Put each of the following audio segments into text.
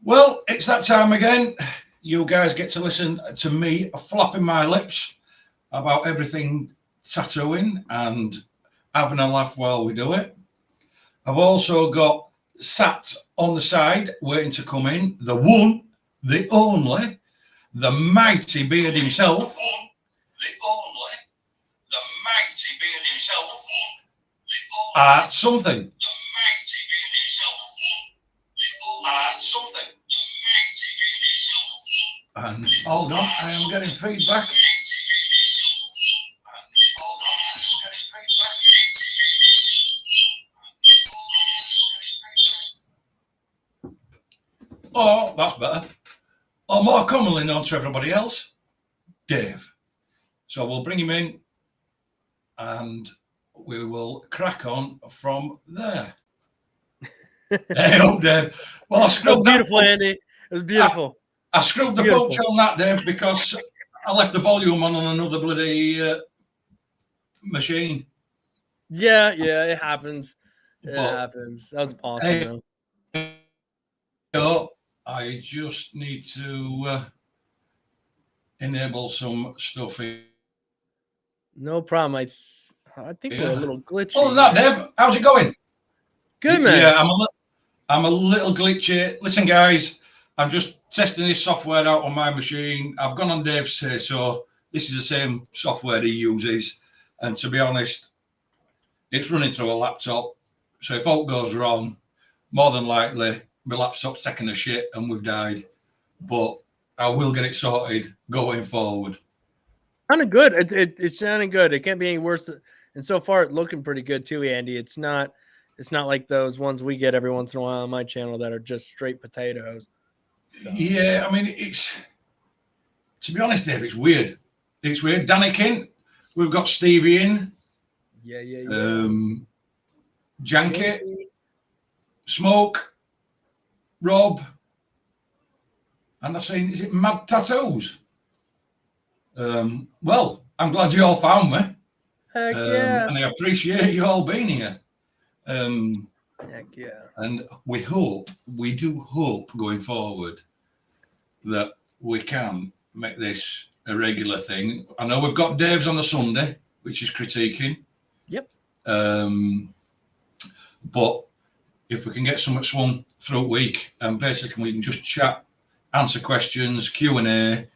Well, it's that time again. You guys get to listen to me flapping my lips about everything tattooing and having a laugh while we do it. I've also got sat on the side waiting to come in the one, the only, the mighty beard himself. Something. And hold on, I am getting feedback. Oh, that's better. Or more commonly known to everybody else, Dave. So we'll bring him in and we will crack on from there. Hey up, Dave. Well, I scrubbed beautiful, Andy. It was beautiful. I scrubbed the pooch on that, Dave, because I left the volume on another bloody machine. Yeah, it happens. It happens. That was awesome, though. I just need to enable some stuff here. No problem. I think we're a little glitchy. Oh, that, Dave. How's it going? Good, man. Yeah, I'm a little glitchy. Listen, guys, I'm just testing this software out on my machine. I've gone on Dave's say so. This is the same software he uses. And to be honest, it's running through a laptop. So if all goes wrong, more than likely, my laptop's taking a shit and we've died. But I will get it sorted going forward. Sounding good. It's sounding good. It can't be any worse. And so far, it's looking pretty good too, Andy. It's not like those ones we get every once in a while on my channel that are just straight potatoes. So. Yeah, I mean, to be honest, Dave, it's weird. It's weird. Danny Kint, we've got Stevie in. Yeah. Janky, Smoke, Rob, and I've seen, is it Mad Tattoos? Well, I'm glad you all found me. Heck yeah. And I appreciate you all being here. Heck yeah. And we do hope going forward that we can make this a regular thing. I know we've got Dave's on a Sunday, which is critiquing. Yep. But if we can get something swung through a week and basically we can just chat, answer questions, Q&A.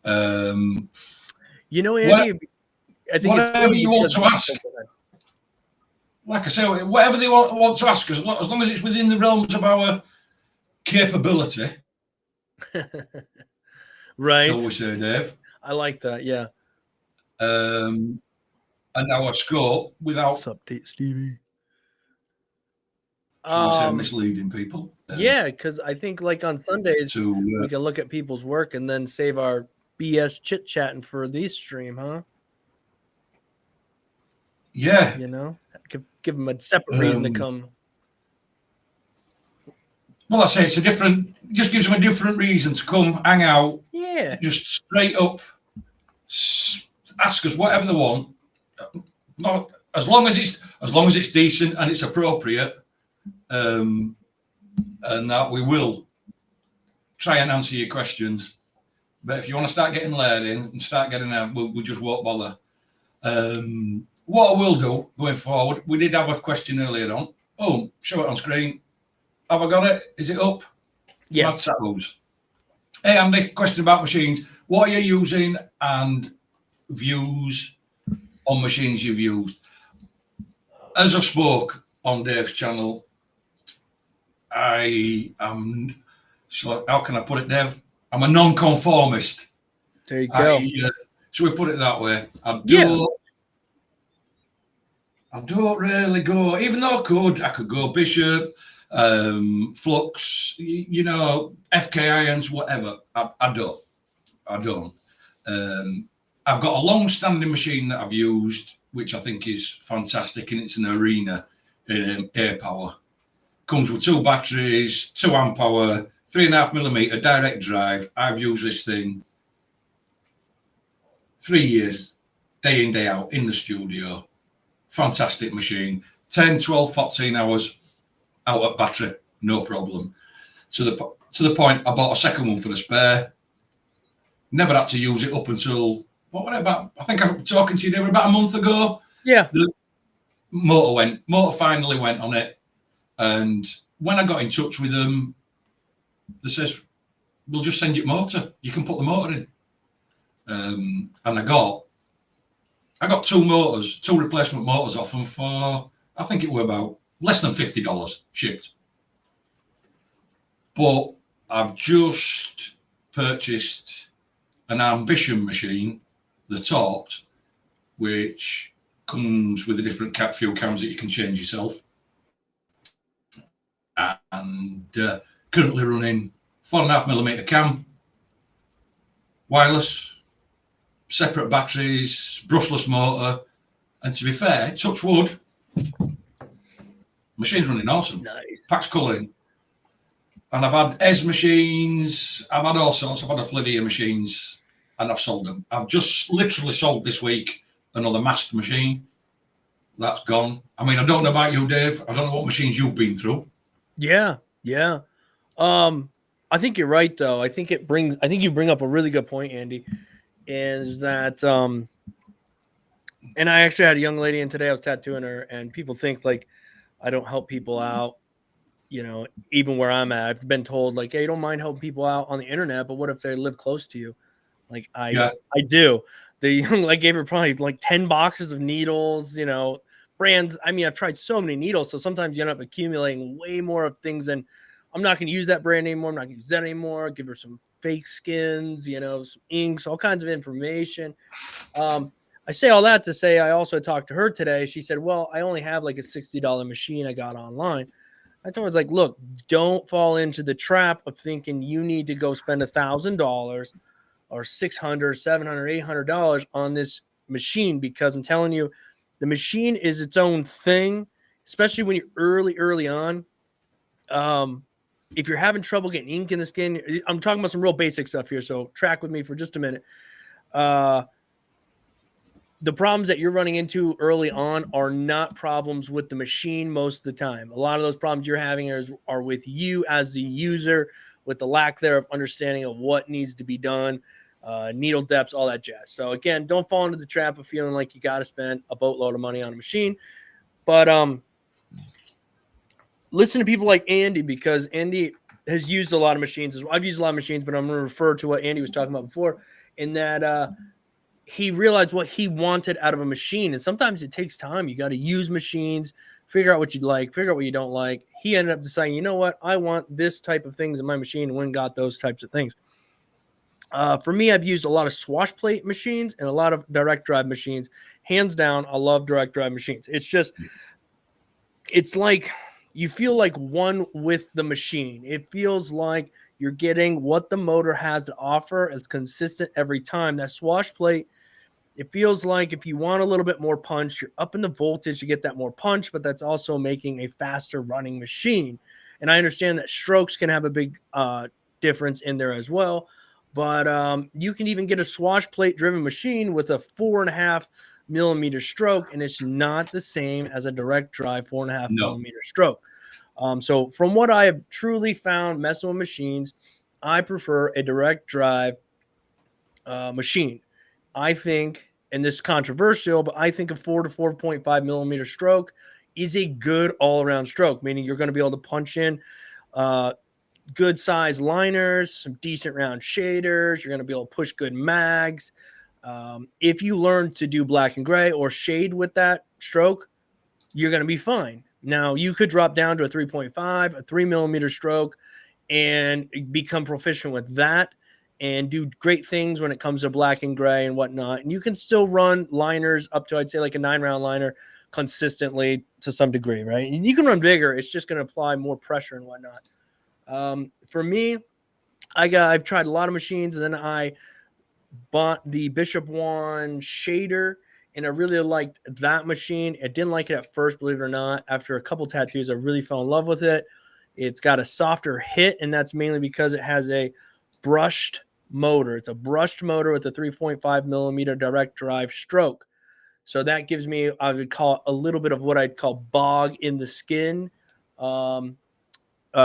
Andy, I think whatever you want to ask. Like I say, whatever they want to ask us, as long as it's within the realms of our capability. Right. So we say, Dave. I like that, yeah. And our scope without... What's up, Stevie? So we say misleading people. Yeah, because I think like on Sundays, we can look at people's work and then save our BS chit-chatting for these stream, huh? Yeah. Give them a separate reason to come. Well, I say just gives them a different reason to come, hang out. Yeah. Just straight up ask us whatever they want. Not as long as it's decent and it's appropriate. And that we will try and answer your questions. But if you want to start getting layered in and start getting out, we just won't bother. What I will do going forward, we did have a question earlier on. Oh, show it on screen. Have I got it? Is it up? Yes. Hey, Andy, question about machines. What are you using and views on machines you've used? As I've spoke on Dave's channel, I am, so how can I put it, Dave? I'm a non-conformist. There you go. Should we put it that way? I don't really go, even though I could go Bishop, Flux, FK irons, whatever. I don't. I've got a long-standing machine that I've used, which I think is fantastic, and it's an Arena in air power. Comes with 2 batteries, 2 amp hour, 3.5mm direct drive. I've used this thing 3 years, day in, day out, in the studio. Fantastic machine. 10, 12, 14 hours out of battery, no problem. to the point I bought a second one for the spare. Never had to use it up until what were it about? I think I'm talking to you there about a month ago. Yeah. The motor finally went on it, and when I got in touch with them, they says, "We'll just send you a motor. You can put the motor in." And I got two replacement motors off them for, I think it were about less than $50 shipped. But I've just purchased an Ambition machine, the Torqued, which comes with a different fuel cams that you can change yourself. And currently running 4.5mm cam, wireless, separate batteries, brushless motor, and to be fair, touch wood, machine's running awesome. Nice. Packs colouring. And I've had ES machines, I've had all sorts, I've had a Flydia machines, and I've sold them. I've just literally sold this week another mast machine. That's gone. I mean, I don't know about you, Dave. I don't know what machines you've been through. Yeah. I think you're right, though. I think you bring up a really good point, Andy, is that and I actually had a young lady in today. I was tattooing her, and people think like I don't help people out, even where I'm at. I've been told like, hey, you don't mind helping people out on the internet, but what if they live close to you? Like I do. The young lady gave her probably like 10 boxes of needles, brands. I mean, I've tried so many needles, so sometimes you end up accumulating way more of things than I'm not going to use that brand anymore. I'm not going to use that anymore. Give her some fake skins, some inks, all kinds of information. I say all that to say I also talked to her today. She said, well, I only have like a $60 machine I got online. I told her, I was like, look, don't fall into the trap of thinking you need to go spend $1,000 or $600, $700, $800 on this machine, because I'm telling you, the machine is its own thing, especially when you're early on. If you're having trouble getting ink in the skin, I'm talking about some real basic stuff here, so track with me for just a minute. The problems that you're running into early on are not problems with the machine most of the time. A lot of those problems you're having are with you as the user, with the lack there of understanding of what needs to be done, needle depths, all that jazz. So again, don't fall into the trap of feeling like you got to spend a boatload of money on a machine. But listen to people like Andy, because Andy has used a lot of machines. I've used a lot of machines, but I'm going to refer to what Andy was talking about before, in that he realized what he wanted out of a machine. And sometimes it takes time. You got to use machines, figure out what you like, figure out what you don't like. He ended up deciding, you know what? I want this type of things in my machine, and went and got those types of things. For me, I've used a lot of swash plate machines and a lot of direct drive machines. Hands down, I love direct drive machines. It's like you feel like one with the machine. It feels like you're getting what the motor has to offer. It's consistent every time. That swash plate, it feels like if you want a little bit more punch, you're up in the voltage to get that more punch, but that's also making a faster running machine. And I understand that strokes can have a big difference in there as well. But you can even get a swash plate driven machine with a 4.5mm stroke, and it's not the same as a direct drive 4.5mm stroke. So from what I have truly found messing with machines, I prefer a direct drive machine. I think, and this is controversial, but I think a 4 to 4.5mm stroke is a good all-around stroke, meaning you're going to be able to punch in good size liners, some decent round shaders. You're going to be able to push good mags. If you learn to do black and gray or shade with that stroke, you're going to be fine. Now, you could drop down to a 3.5, a 3mm stroke, and become proficient with that and do great things when it comes to black and gray and whatnot. And you can still run liners up to, I'd say, like a 9-round liner consistently to some degree, right? And you can run bigger. It's just going to apply more pressure and whatnot. For me, I've tried a lot of machines, and then I bought the Bishop One shader, and I really liked that machine. I didn't like it at first, believe it or not. After a couple tattoos, I really fell in love with it. It's got a softer hit, and that's mainly because it has a brushed motor. It's a brushed motor with a 3.5mm direct drive stroke. So that gives me, I would call it a little bit of what I'd call bog in the skin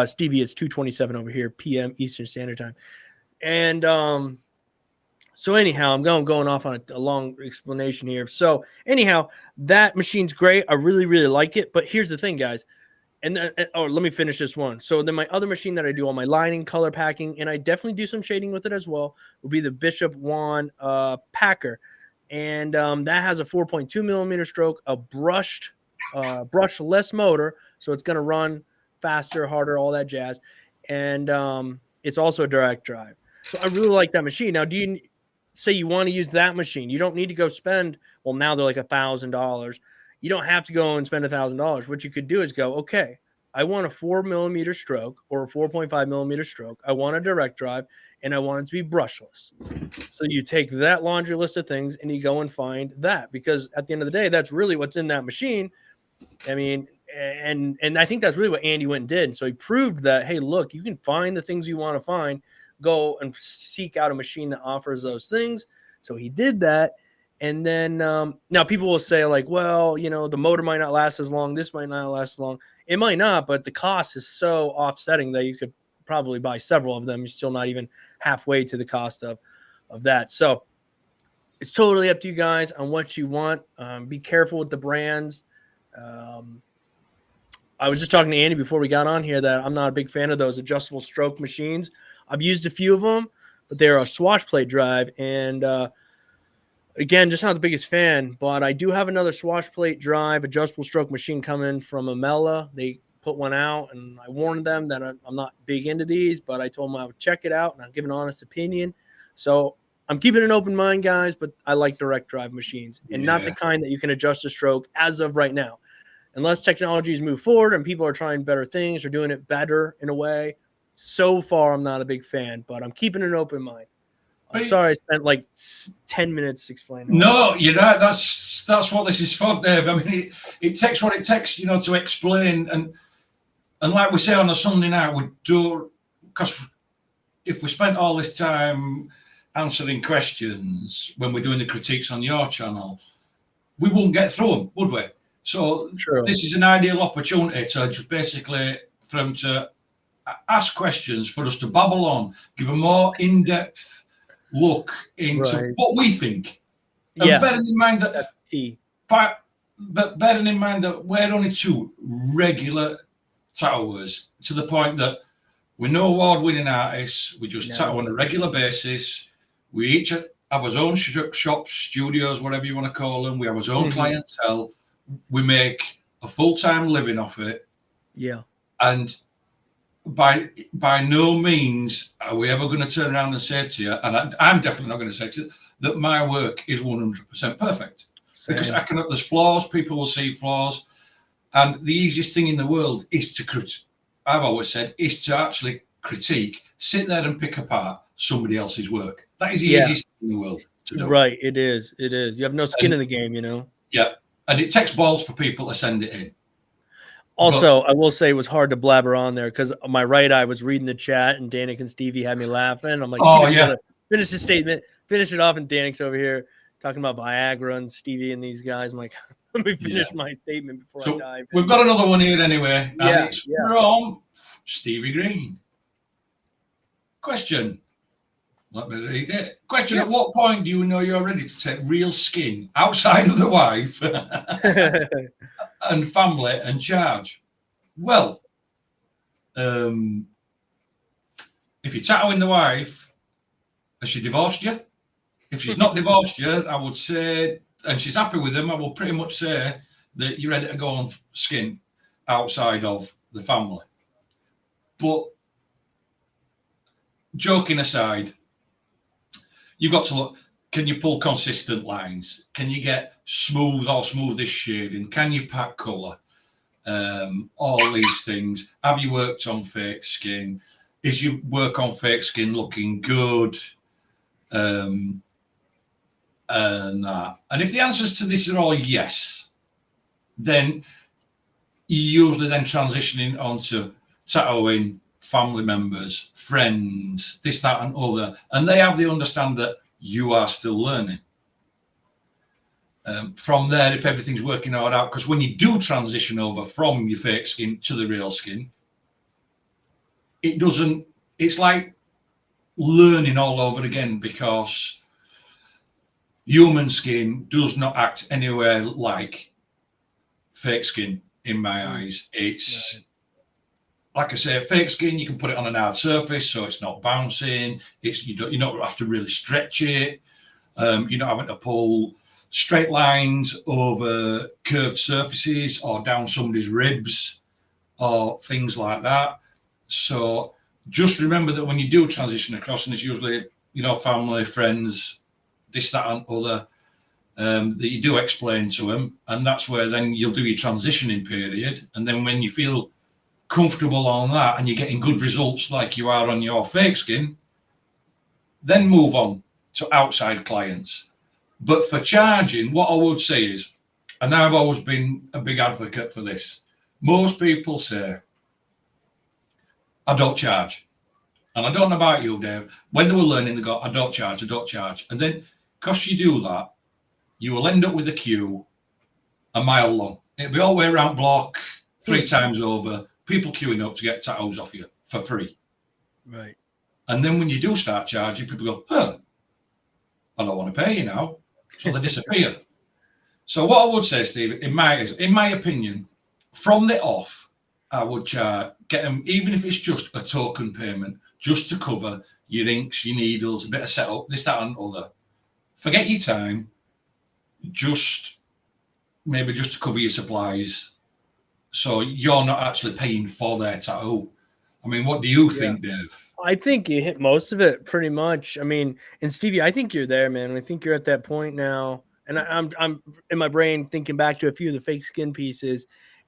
Stevie, it's 2:27 over here, p.m. Eastern Standard Time. And so anyhow, I'm going off on a long explanation here. So anyhow, that machine's great. I really, really like it. But here's the thing, guys. And let me finish this one. So then my other machine that I do all my lining, color packing, and I definitely do some shading with it as well, will be the Bishop Wan Packer. And that has a 4.2 millimeter stroke, a brushless motor. So it's going to run faster, harder, all that jazz. And it's also a direct drive. So I really like that machine. Now, do you say you want to use that machine? You don't need to go spend, well, now they're like $1,000. You don't have to go and spend $1,000. What you could do is go, okay, I want a 4 millimeter stroke or a 4.5 millimeter stroke. I want a direct drive and I want it to be brushless. So you take that laundry list of things and you go and find that, because at the end of the day, that's really what's in that machine. I mean, and I think that's really what Andy went and did. And so he proved that, hey, look, you can find the things you want to find, go and seek out a machine that offers those things. So he did that. And then now people will say, like, well, you know, the motor might not last as long. This might not last as long. It might not, but the cost is so offsetting that you could probably buy several of them. You're still not even halfway to the cost of that. So it's totally up to you guys on what you want. Be careful with the brands. I was just talking to Andy before we got on here that I'm not a big fan of those adjustable stroke machines. I've used a few of them, but they're a swash plate drive. And again, just not the biggest fan, but I do have another swash plate drive adjustable stroke machine coming from Amela. They put one out, and I warned them that I'm not big into these, but I told them I would check it out and I'd give an honest opinion. So I'm keeping an open mind, guys, but I like direct drive machines and not the kind that you can adjust a stroke as of right now. Unless technologies move forward and people are trying better things or doing it better in a way. So far, I'm not a big fan, but I'm keeping an open mind. I'm sorry I spent like 10 minutes explaining. No, you're right. That's what this is for, Dave. I mean, it takes what it takes, you know, to explain. And like we say on a Sunday night, we do, because if we spent all this time answering questions when we're doing the critiques on your channel, we wouldn't get through them, would we? So this is an ideal opportunity to just basically for them to ask questions, for us to babble on, give a more in-depth look into what we think. And bearing in mind that but bearing in mind that we're only two regular tattooers, to the point that we're no award-winning artists. We just tattoo on a regular basis. We each have our own shops, studios, whatever you want to call them. We have our own clientele. We make a full-time living off it. Yeah. And by no means are we ever going to turn around and say to you, and I'm definitely not going to say to you, that my work is 100% perfect. Because there's flaws, people will see flaws. And the easiest thing in the world is to I've always said, is to actually critique, sit there and pick apart somebody else's work. That is the easiest thing in the world to do. Right, it is. It is. You have no skin in the game, you know? Yeah. And it takes balls for people to send it in. Also, I will say it was hard to blabber on there because my right eye was reading the chat and Danik and Stevie had me laughing. I'm like, finish the statement, finish it off. And Danik's over here talking about Viagra and Stevie and these guys. I'm like, let me finish my statement before I dive in. We've got another one here anyway. And it's from Stevie Green. Question. Let me read it. Question, at what point do you know you're ready to take real skin outside of the wife and family and charge? Well, if you're tattooing the wife, has she divorced you? If she's not divorced you, I would say, and she's happy with them, I will pretty much say that you're ready to go on skin outside of the family. But joking aside, you've got to look, can you pull consistent lines? Can you get smooth or smoothish shading? Can you pack colour? All these things. Have you worked on fake skin? Is your work on fake skin looking good? And that. And if the answers to this are all yes, then you're usually then transitioning onto tattooing family members, friends, this, that, and other, and they have the understand that you are still learning. From there, if everything's working all out, because when you do transition over from your fake skin to the real skin, it doesn't, it's like learning all over again, because human skin does not act anywhere like fake skin in my eyes. It's like I say, fake skin, you can put it on an hard surface so it's not bouncing. You don't have to really stretch it. You're not having to pull straight lines over curved surfaces or down somebody's ribs or things like that. So just remember that when you do transition across, and it's usually, family, friends, this, that, and other, that you do explain to them, and that's where then you'll do your transitioning period. And then when you feel comfortable on that and you're getting good results like you are on your fake skin, then move on to outside clients. But for charging, what I would say is, and I've always been a big advocate for this, most people say, I don't charge. And I don't know about you, Dave. When they were learning, they go, I don't charge. And then, because you do that, you will end up with a queue a mile long. It'll be all the way around block, 3 times over, people queuing up to get tattoos off you for free. Right. And then when you do start charging, people go, I don't want to pay you now. So they disappear. So what I would say, Steve, in my opinion, from the off, I would get them, even if it's just a token payment, just to cover your inks, your needles, a bit of setup, this, that, and other. Forget your time, maybe just to cover your supplies, so you're not actually paying for their tattoo. I mean, what do you think, Dave? I think you hit most of it pretty much. I mean, and Stevie, I think you're there, man. I think you're at that point now. And I'm in my brain thinking back to a few of the fake skin pieces,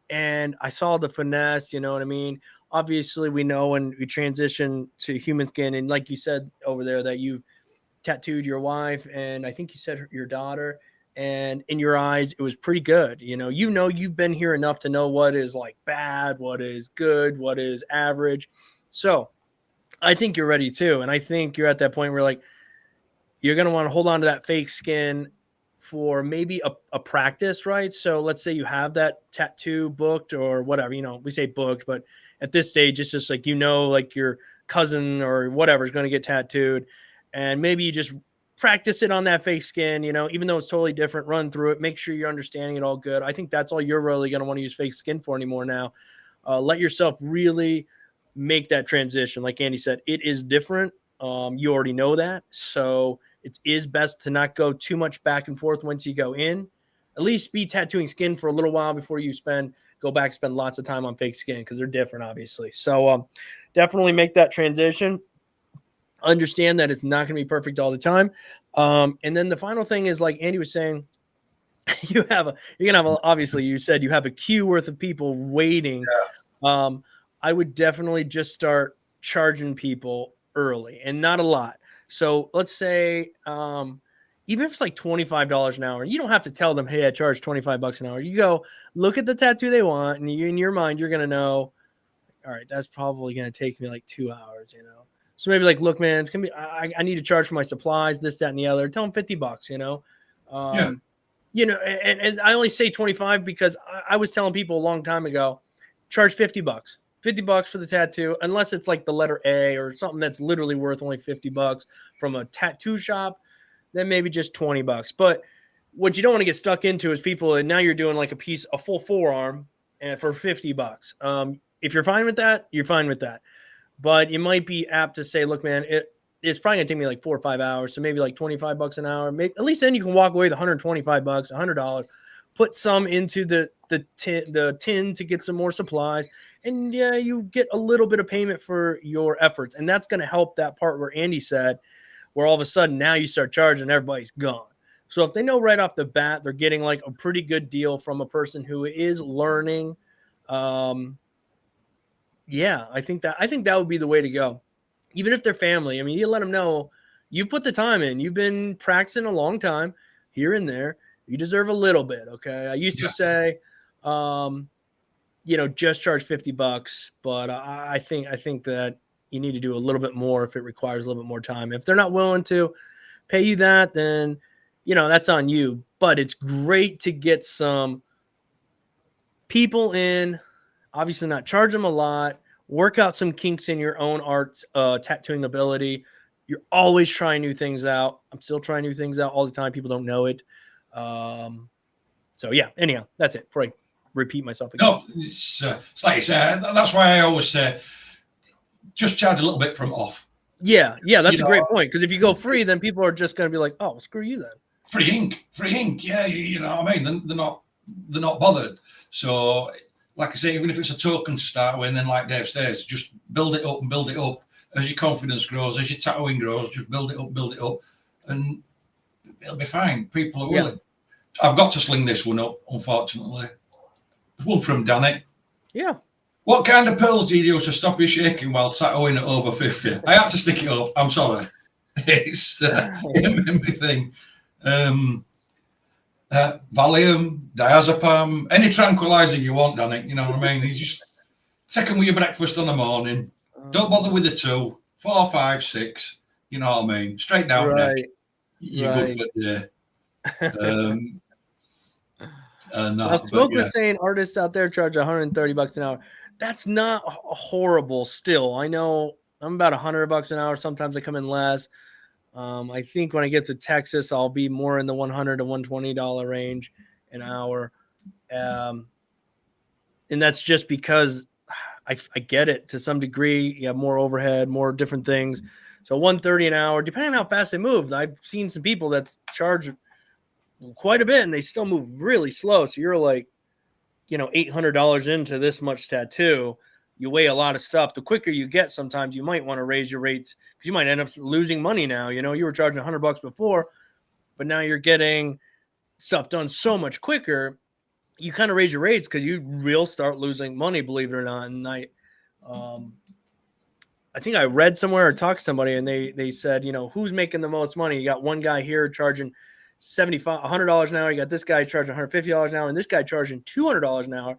and I saw the finesse, you know what I mean? Obviously, we know when we transition to human skin, and like you said over there, that you tattooed your wife, and I think you said your daughter, and in your eyes, it was pretty good. You've been here enough to know what is like bad, what is good, what is average. So I think you're ready too. And I think you're at that point where like you're going to want to hold on to that fake skin for maybe a practice, right? So let's say you have that tattoo booked or whatever, we say booked, but at this stage, it's just like, like your cousin or whatever is going to get tattooed. And maybe you just practice it on that fake skin, even though it's totally different, run through it, make sure you're understanding it all good. I think that's all you're really going to want to use fake skin for anymore now. Let yourself really make that transition. Like Andy said, it is different. You already know that. So it is best to not go too much back and forth once you go in. At least be tattooing skin for a little while before you go back and spend lots of time on fake skin, because they're different, obviously. So definitely make that transition. Understand that it's not going to be perfect all the time. And then the final thing is, like Andy was saying, obviously you said you have a queue worth of people waiting. Yeah. I would definitely just start charging people early and not a lot. So let's say, even if it's like $25 an hour, you don't have to tell them, hey, I charge $25 an hour. You go look at the tattoo they want, and in your mind, you're going to know, all right, that's probably going to take me like 2 hours, So maybe like, look, man, it's going to be, I need to charge for my supplies, this, that, and the other. Tell them $50, and I only say 25 because I was telling people a long time ago, charge $50. $50 for the tattoo, unless it's like the letter A or something that's literally worth only $50 from a tattoo shop, then maybe just $20. But what you don't want to get stuck into is people, and now you're doing like a full forearm, and for $50. If you're fine with that, you're fine with that. But you might be apt to say, look, man, it's probably gonna take me like 4 or 5 hours, so maybe like $25 an hour. Maybe, at least then you can walk away with $125, $100. Put some into the tin to get some more supplies, and yeah, you get a little bit of payment for your efforts, and that's going to help that part where Andy said, where all of a sudden now you start charging, everybody's gone. So if they know right off the bat they're getting like a pretty good deal from a person who is learning, yeah, I think that would be the way to go. Even if they're family, I mean, you let them know you put the time in, you've been practicing a long time here and there. You deserve a little bit. Okay. I used to say, just charge $50, but I think that you need to do a little bit more if it requires a little bit more time. If they're not willing to pay you that, then, that's on you. But it's great to get some people in, obviously not charge them a lot, work out some kinks in your own art tattooing ability. You're always trying new things out. I'm still trying new things out all the time. People don't know it. So yeah, anyhow, that's it. Before I repeat myself again. No, it's like you say, that's why I always say, just charge a little bit from off. Yeah, that's a great point. Because if you go free, then people are just going to be like, "Oh, screw you then." Free ink. Yeah, you know what I mean. They're not bothered. So, like I say, even if it's a token to start with, and then like Dave says, just build it up and build it up as your confidence grows, as your tattooing grows. Just build it up, and it'll be fine. People are willing. I've got to sling this one up, unfortunately. One from Danny. Yeah. What kind of pills do you use to stop you shaking while tattooing at over 50? I had to stick it up. I'm sorry. It's a thing. Valium, diazepam, any tranquilizer you want, Danny. You know what I mean? You just take them with your breakfast in the morning. Don't bother with the 2, 4, 5, 6. You know what I mean? Straight down neck. You're good for the day. And now, Smoke was saying artists out there charge $130 an hour. That's not horrible still. I know I'm about $100 an hour. Sometimes I come in less. I think when I get to Texas, I'll be more in the $100 to $120 range an hour. And that's just because I get it to some degree. You have more overhead, more different things. So $130 an hour, depending on how fast they move. I've seen some people that charge quite a bit and they still move really slow. So you're like, $800 into this much tattoo. You weigh a lot of stuff. The quicker you get, sometimes you might want to raise your rates because you might end up losing money now. You were charging $100 before, but now you're getting stuff done so much quicker. You kind of raise your rates because you will start losing money, believe it or not. And I think I read somewhere or talked to somebody and they said, who's making the most money? You got one guy here charging $100 an hour. You got this guy charging $150 an hour and this guy charging $200 an hour.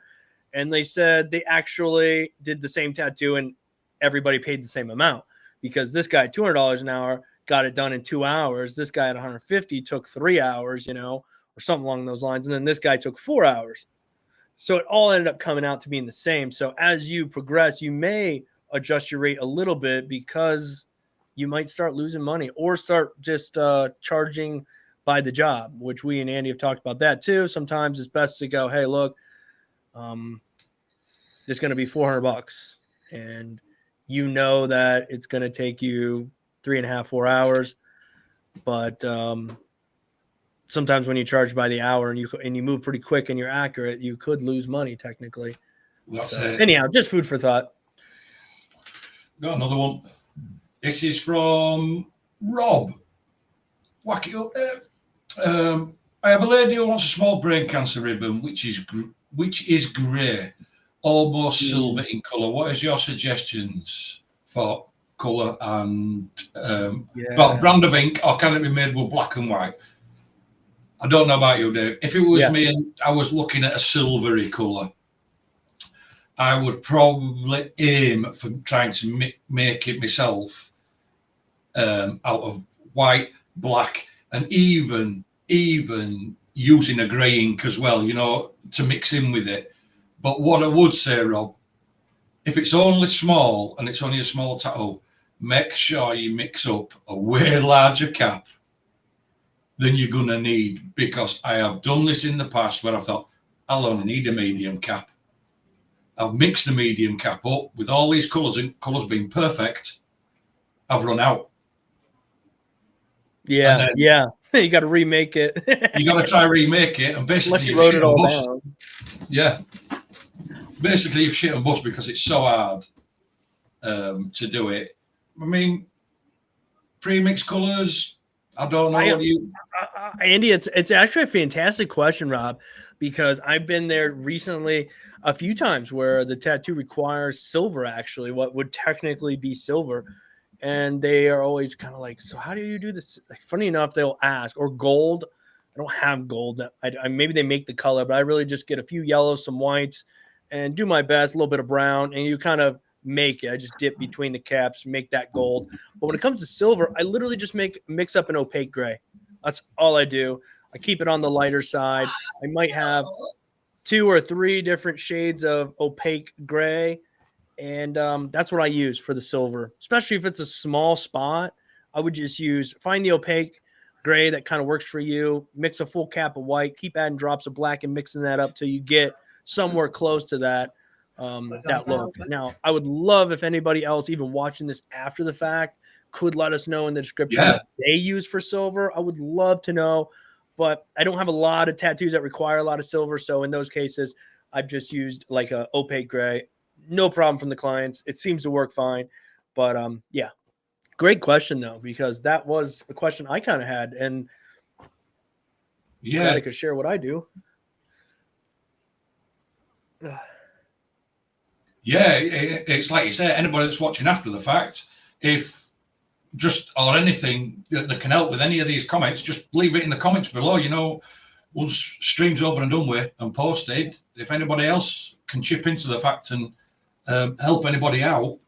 And they said they actually did the same tattoo and everybody paid the same amount because this guy, $200 an hour, got it done in 2 hours. This guy at $150 took 3 hours, or something along those lines. And then this guy took 4 hours. So it all ended up coming out to being the same. So as you progress, you may adjust your rate a little bit because you might start losing money or start just charging by the job, which we and Andy have talked about that too. Sometimes it's best to go, hey, look, it's going to be $400 and that it's going to take you 3.5, 4 hours. But sometimes when you charge by the hour and you move pretty quick and you're accurate, you could lose money technically. So, anyhow, just food for thought. Got another one. This is from Rob. Whack it up there. I have a lady who wants a small brain cancer ribbon, which is grey, almost silver in colour. What is your suggestions for colour and brand of ink, or can it be made with black and white? I don't know about you, Dave. If it was me and I was looking at a silvery colour, I would probably aim for trying to make it myself out of white, black, and even using a grey ink as well, to mix in with it. But what I would say, Rob, if it's only small and it's only a small tattoo, make sure you mix up a way larger cap than you're going to need, because I have done this in the past where I thought, I'll only need a medium cap. I've mixed the medium cap up with all these colours and colours being perfect. I've run out. Yeah. You got to remake it. You got to try remake it, and basically you wrote it all down. Yeah. Basically, you've shit and bust because it's so hard to do it. I mean, pre-mixed colours, I don't know Andy, it's actually a fantastic question, Rob, because I've been there recently a few times where the tattoo requires silver, actually, what would technically be silver. And they are always kind of like, so how do you do this? Like, funny enough, they'll ask, or gold. I don't have gold. Maybe they make the color, but I really just get a few yellows, some whites, and do my best, a little bit of brown, and you kind of make it. I just dip between the caps, make that gold. But when it comes to silver, I literally just mix up an opaque gray. That's all I do. I keep it on the lighter side. I might have 2 or 3 different shades of opaque gray, And that's what I use for the silver, especially if it's a small spot. I would just find the opaque gray that kind of works for you, mix a full cap of white, keep adding drops of black and mixing that up till you get somewhere close to that look. Now, I would love if anybody else, even watching this after the fact, could let us know in the description what they use for silver. I would love to know, but I don't have a lot of tattoos that require a lot of silver. So in those cases, I've just used like a opaque gray. No problem from the clients. It seems to work fine. But yeah, great question though, because that was a question I kind of had, and glad I could share what I do. Yeah, it's like you say, anybody that's watching after the fact, if or anything that can help with any of these comments, just leave it in the comments below. You know, once stream's over and done with and posted, if anybody else can chip into the fact and help anybody out,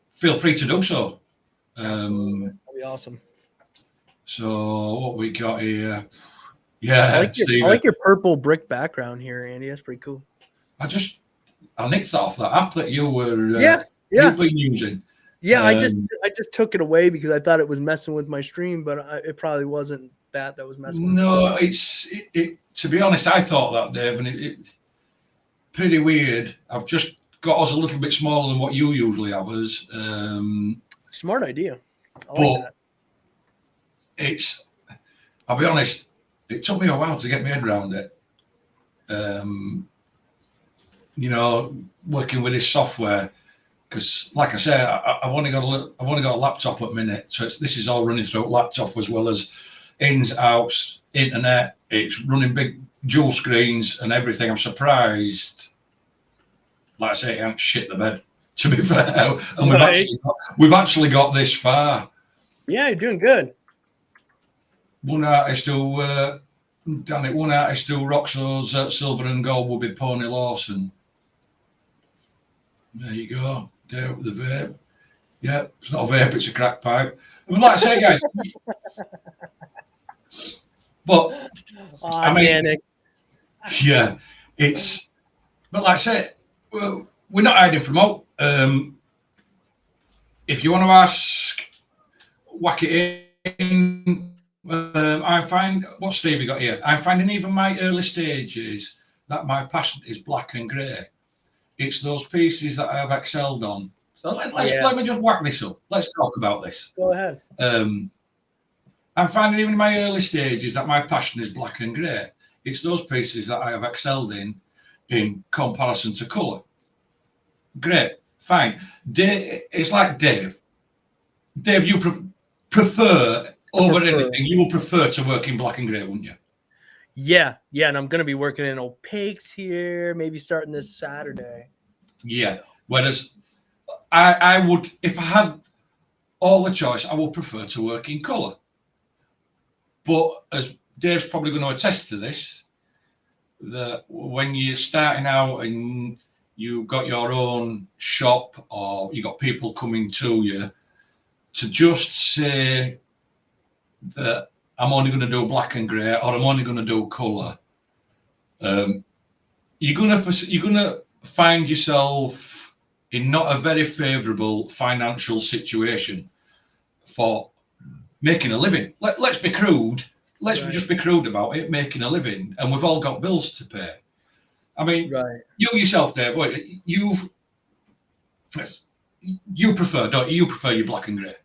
feel free to do so. That'd be awesome. So what we got here? Yeah, I like your purple brick background here, Andy. That's pretty cool. I nicked that off that app that you were you've been using. Yeah, I just took it away because I thought it was messing with my stream, but it probably wasn't that was messing with No, it to be honest, I thought that, Dave, and it pretty weird. I've just got us a little bit smaller than what you usually have us. Smart idea. But I'll be honest, it took me a while to get my head around it. You know, working with this software, because like I say, I've only got a laptop at the minute, so this is all running through laptop as well as ins, outs, internet. It's running big dual screens and everything. I'm surprised, like I say, it ain't shit the bed, to be fair. And we've actually got this far. Yeah, you're doing good. One artist who rocks those silver and gold will be Pony Lawson. There you go. There with the vape. Yeah, it's not a vape, it's a crack pipe. I mean, like I say, guys, but I mean, yeah, but like I say, we're not hiding from out. If you want to ask, whack it in. I find what Stevie got here. I'm finding even my early stages that my passion is black and grey. It's those pieces that I have excelled on. So let me just whack this up. Let's talk about this. Go ahead. I'm finding even in my early stages that my passion is black and grey. It's those pieces that I have excelled in comparison to colour. Great, fine. It's like Dave. Dave, you prefer over anything. You will prefer to work in black and grey, wouldn't you? Yeah, and I'm going to be working in opaques here, maybe starting this Saturday. Yeah, whereas I would, if I had all the choice, I would prefer to work in colour. But as Dave's probably going to attest to this, that when you're starting out and you've got your own shop or you got people coming to you, to just say that I'm only going to do black and grey or I'm only going to do colour, you're gonna find yourself in not a very favourable financial situation for making a living. Let's be crude. Let's just be crude about it. Making a living, and we've all got bills to pay. I mean, you yourself, Dave, you prefer, don't you? You prefer your black and grey.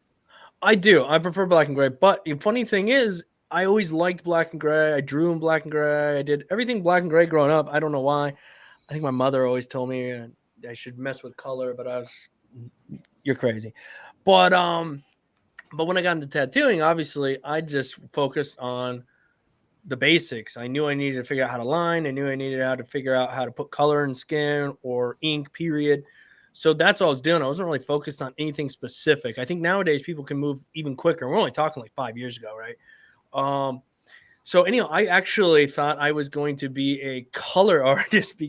I do. I prefer black and gray. But the funny thing is, I always liked black and gray. I drew in black and gray. I did everything black and gray growing up. I don't know why. I think my mother always told me I should mess with color, but you're crazy. But when I got into tattooing, obviously, I just focused on the basics. I knew I needed to figure out how to line. I knew I needed how to figure out how to put color in skin or ink, period. So that's all I was doing. I wasn't really focused on anything specific. I think nowadays people can move even quicker. We're only talking like 5 years ago, right? So anyhow, I actually thought I was going to be a color artist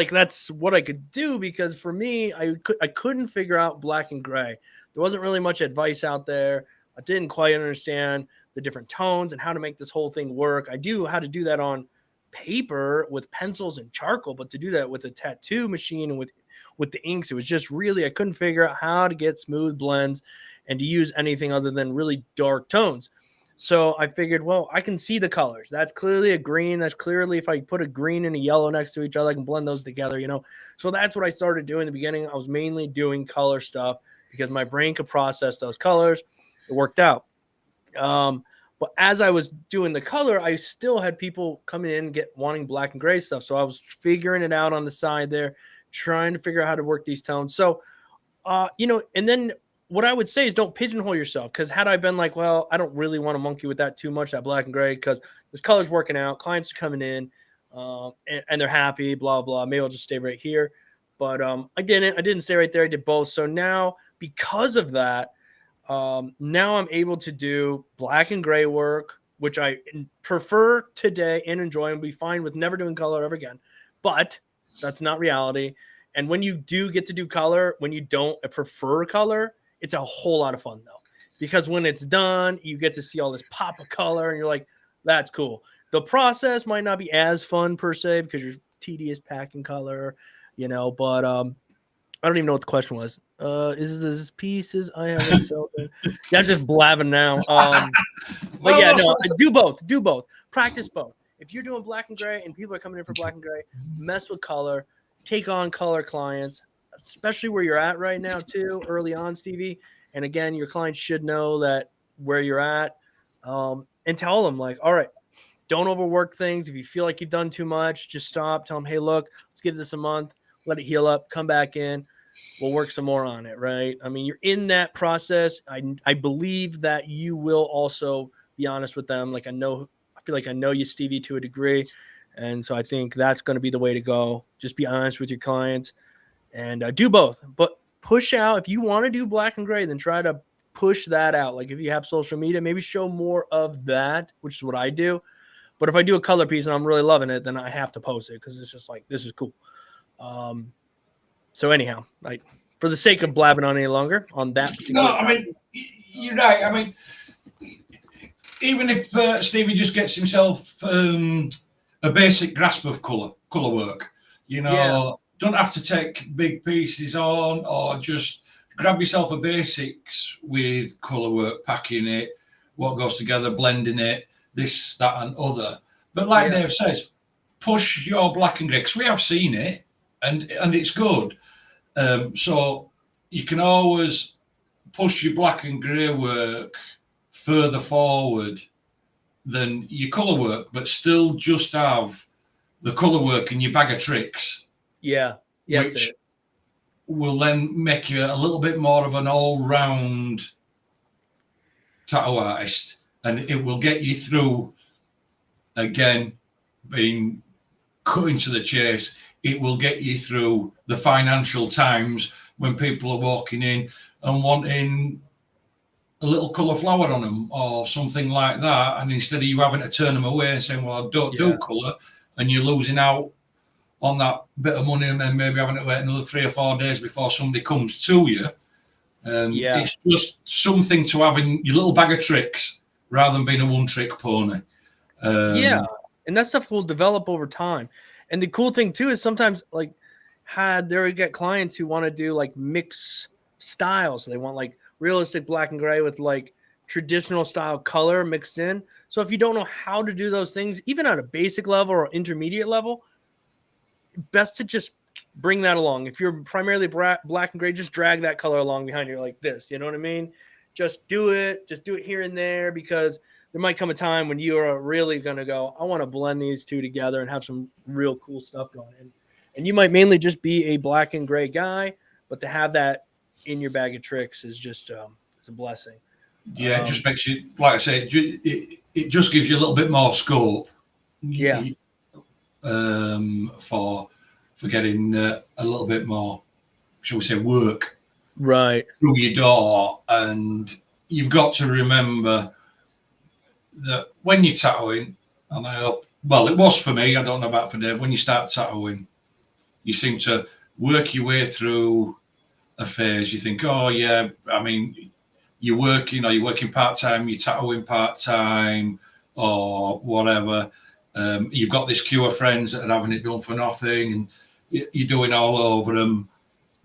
that's what I could do, because for me, I couldn't figure out black and gray. There wasn't really much advice out there. I didn't quite understand the different tones and how to make this whole thing work. I knew how to do that on paper with pencils and charcoal, but to do that with a tattoo machine and with the inks. It was just really, I couldn't figure out how to get smooth blends and to use anything other than really dark tones. So I figured, well, I can see the colors. That's clearly a green. That's clearly, if I put a green and a yellow next to each other, I can blend those together, you know? So that's what I started doing in the beginning. I was mainly doing color stuff because my brain could process those colors. It worked out. But as I was doing the color, I still had people coming in wanting black and gray stuff. So I was figuring it out on the side there, trying to figure out how to work these tones. So, you know, and then what I would say is don't pigeonhole yourself, because had I been like, well, I don't really want to monkey with that too much, that black and gray, because this color's working out, clients are coming in, and they're happy, blah, blah. Maybe I'll just stay right here. But I didn't stay right there. I did both. So now, because of that, now I'm able to do black and gray work, which I prefer today and enjoy, and be fine with never doing color ever again. But that's not reality. And when you do get to do color, when you don't prefer color, it's a whole lot of fun though, because when it's done, you get to see all this pop of color and you're like, that's cool. The process might not be as fun per se because you're tedious packing color, you know, but I don't even know what the question was. Is this pieces I have Excel? Yeah, I'm just blabbing now. But yeah, no, do both. Practice both. If you're doing black and gray and people are coming in for black and gray, mess with color, take on color clients, especially where you're at right now too, early on, Stevie. And again, your clients should know that where you're at, and tell them like, all right, don't overwork things. If you feel like you've done too much, just stop. Tell them, hey, look, let's give this a month, let it heal up, come back in. We'll work some more on it, right? I mean, you're in that process. I believe that you will also be honest with them. Like I feel like I know you, Stevie, to a degree. And so I think that's going to be the way to go. Just be honest with your clients and do both. But push out. If you want to do black and gray, then try to push that out. Like if you have social media, maybe show more of that, which is what I do. But if I do a color piece and I'm really loving it, then I have to post it because it's just like, this is cool. So anyhow, like for the sake of blabbing on any longer on that. No, I mean, you're right. I mean, even if Stevie just gets himself a basic grasp of color work, you know, don't have to take big pieces on, or just grab yourself a basics with color work, packing it, what goes together, blending it, this, that, and other. But like Dave says, push your black and grey, because we have seen it, and it's good. So you can always push your black and grey work further forward than your colour work, but still just have the colour work in your bag of tricks. Yeah, which will then make you a little bit more of an all-round tattoo artist, and it will get you through, again, being cutting to the chase. It will get you through the financial times when people are walking in and wanting a little colour flower on them or something like that. And instead of you having to turn them away and saying, well, I don't do colour, and you're losing out on that bit of money and then maybe having to wait another 3 or 4 days before somebody comes to you. It's just something to have in your little bag of tricks rather than being a one-trick pony. And that stuff will develop over time. And the cool thing too is sometimes like there we get clients who want to do like mix styles. They want like realistic black and gray with like traditional style color mixed in. So if you don't know how to do those things, even at a basic level or intermediate level, best to just bring that along. If you're primarily black and gray, just drag that color along behind you like this. You know what I mean? Just do it here and there, because there might come a time when you are really going to go, I want to blend these two together and have some real cool stuff going in. And you might mainly just be a black and gray guy, but to have that in your bag of tricks is just it's a blessing. Yeah, it just makes you, like I said, it just gives you a little bit more scope. Yeah. For getting a little bit more, shall we say, work right through your door. And you've got to remember that when you're tattooing, and I hope, well, it was for me, I don't know about for Dave, when you start tattooing, you seem to work your way through a phase. You think, oh yeah, I mean, you're working part-time, you're tattooing part-time or whatever. You've got this queue of friends that are having it done for nothing, and you're doing all over them.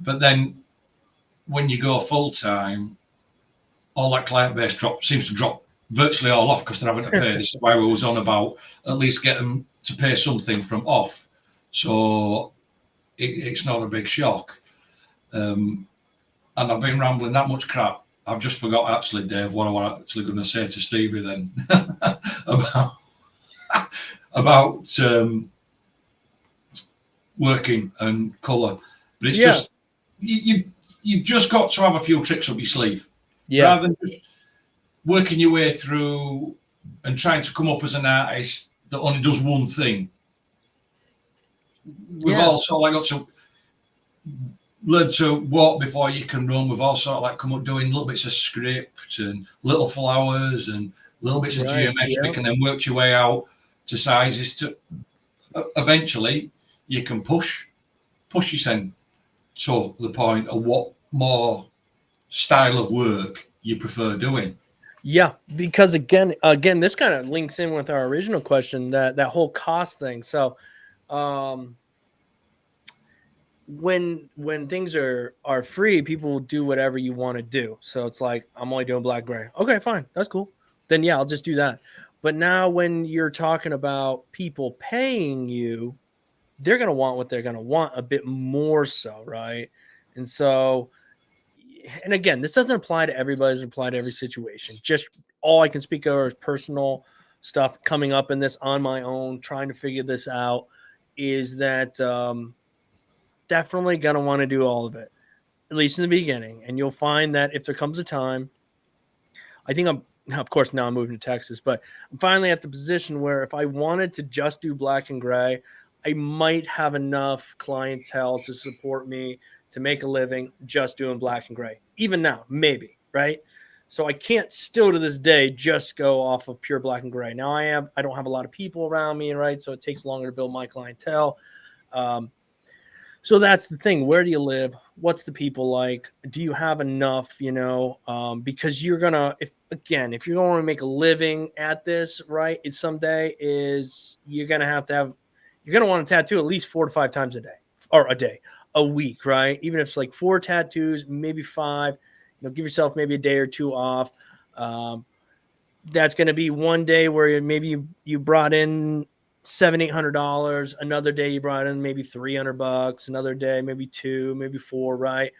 but then when you go full time, all that client base seems to drop virtually all off because they're having to pay. This is why we was on about at least get them to pay something from off, so it's not a big shock. And I've been rambling that much crap. I've just forgot actually, Dave, what I was actually going to say to Stevie then about working and colour. But it's just you've just got to have a few tricks up your sleeve, rather than just working your way through and trying to come up as an artist that only does one thing. We've also like got to learn to walk before you can run. We've also like come up doing little bits of script and little flowers and little bits of geometric, and then worked your way out to sizes to eventually you can push yourself to the point of what more style of work you prefer doing. Yeah, because again, this kind of links in with our original question, that whole cost thing. So, when things are free, people will do whatever you want to do. So it's like, I'm only doing black gray. Okay, fine, that's cool. Then yeah, I'll just do that. But now when you're talking about people paying you, they're gonna want what they're gonna want a bit more so, right? And so, and again, this doesn't apply to everybody, doesn't apply to every situation. Just all I can speak of is personal stuff coming up in this on my own, trying to figure this out, is that definitely going to want to do all of it, at least in the beginning. And you'll find that if there comes a time, I think of course, now I'm moving to Texas, but I'm finally at the position where if I wanted to just do black and gray, I might have enough clientele to support me to make a living just doing black and gray. Even now, maybe, right? So I can't still to this day just go off of pure black and gray. Now I don't have a lot of people around me, right? So it takes longer to build my clientele. So that's the thing. Where do you live? What's the people like? Do you have enough, because you're going to, if you're going to make a living at this, right, you're going to want to tattoo at least 4 to 5 times a week, right? Even if it's like 4 tattoos, maybe 5, give yourself maybe a day or 2 off. That's going to be one day where maybe you brought in $700-800. Another day you brought in maybe $300. Another day maybe 2, maybe 4, right?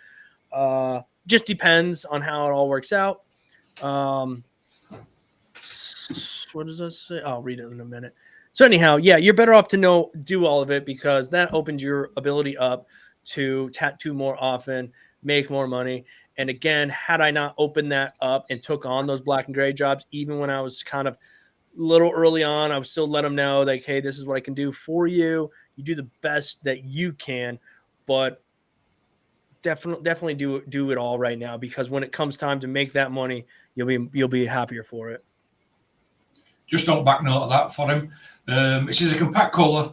Just depends on how it all works out. What does that say? I'll read it in a minute. So anyhow, yeah, you're better off to do all of it, because that opens your ability up to tattoo more often, make more money. And again, had I not opened that up and took on those black and gray jobs, even when I was kind of little early on, I would still let them know, like, hey, this is what I can do for you. You do the best that you can, but definitely do it all right now, because when it comes time to make that money, you'll be happier for it. Just don't back note of that for him. It says I can pack colour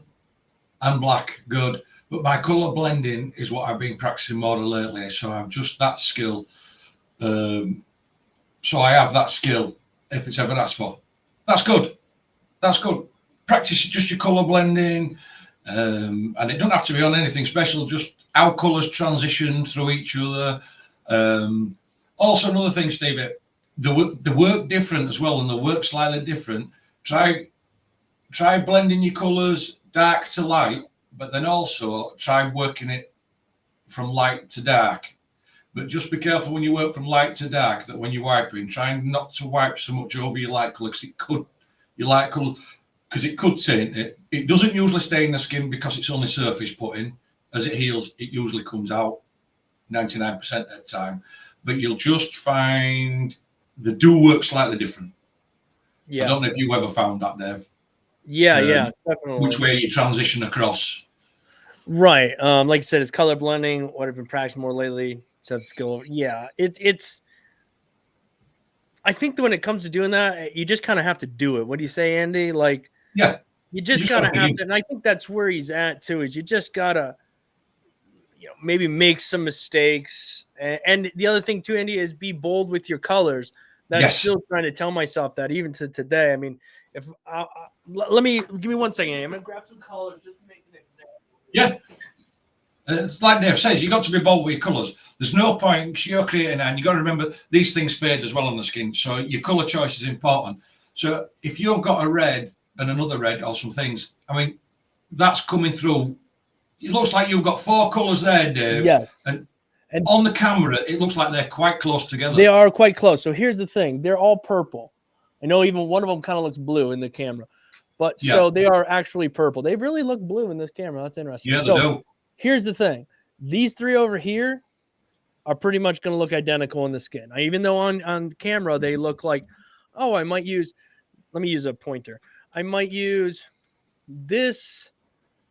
and black, good, but my colour blending is what I've been practicing more lately. So I've just that skill. So I have that skill if it's ever asked for. That's good. That's good. Practice just your colour blending, and it doesn't have to be on anything special. Just how colours transition through each other. Also, another thing, Stevie, the work different as well, and the work slightly different. Try blending your colours dark to light, but then also try working it from light to dark. But just be careful when you work from light to dark, that when you're wiping, try not to wipe so much over your light colour, because it could taint it. It doesn't usually stain the skin because it's only surface putting. As it heals, it usually comes out 99% of the time. But you'll just find the do work slightly different. Yeah. I don't know if you ever found that, Dave. Yeah, definitely. Which way you transition across. Right. Like I said, it's color blending, what I've been practicing more lately. So skill. Yeah, it's I think that when it comes to doing that, you just kind of have to do it. What do you say, Andy? Like, yeah, you just gotta have to, and I think that's where he's at too, is you just gotta maybe make some mistakes. And the other thing too, Andy, is be bold with your colors. I'm still trying to tell myself that even to today. I mean, if give me 1 second. I'm gonna grab some colors just to make an example. Yeah. It's like Dave says, you've got to be bold with your colours. There's no point, you're creating, and you've got to remember these things fade as well on the skin. So your colour choice is important. So if you've got a red and another red or some things, I mean, that's coming through. It looks like you've got 4 colours there, Dave. Yes. And on the camera, it looks like they're quite close together. They are quite close. So here's the thing. They're all purple. I know even one of them kind of looks blue in the camera. But so they are actually purple. They really look blue in this camera. That's interesting. Yeah, they do. Here's the thing. These 3 over here are pretty much going to look identical in the skin. Even though on camera they look like, oh, I might use, let me use a pointer. I might use this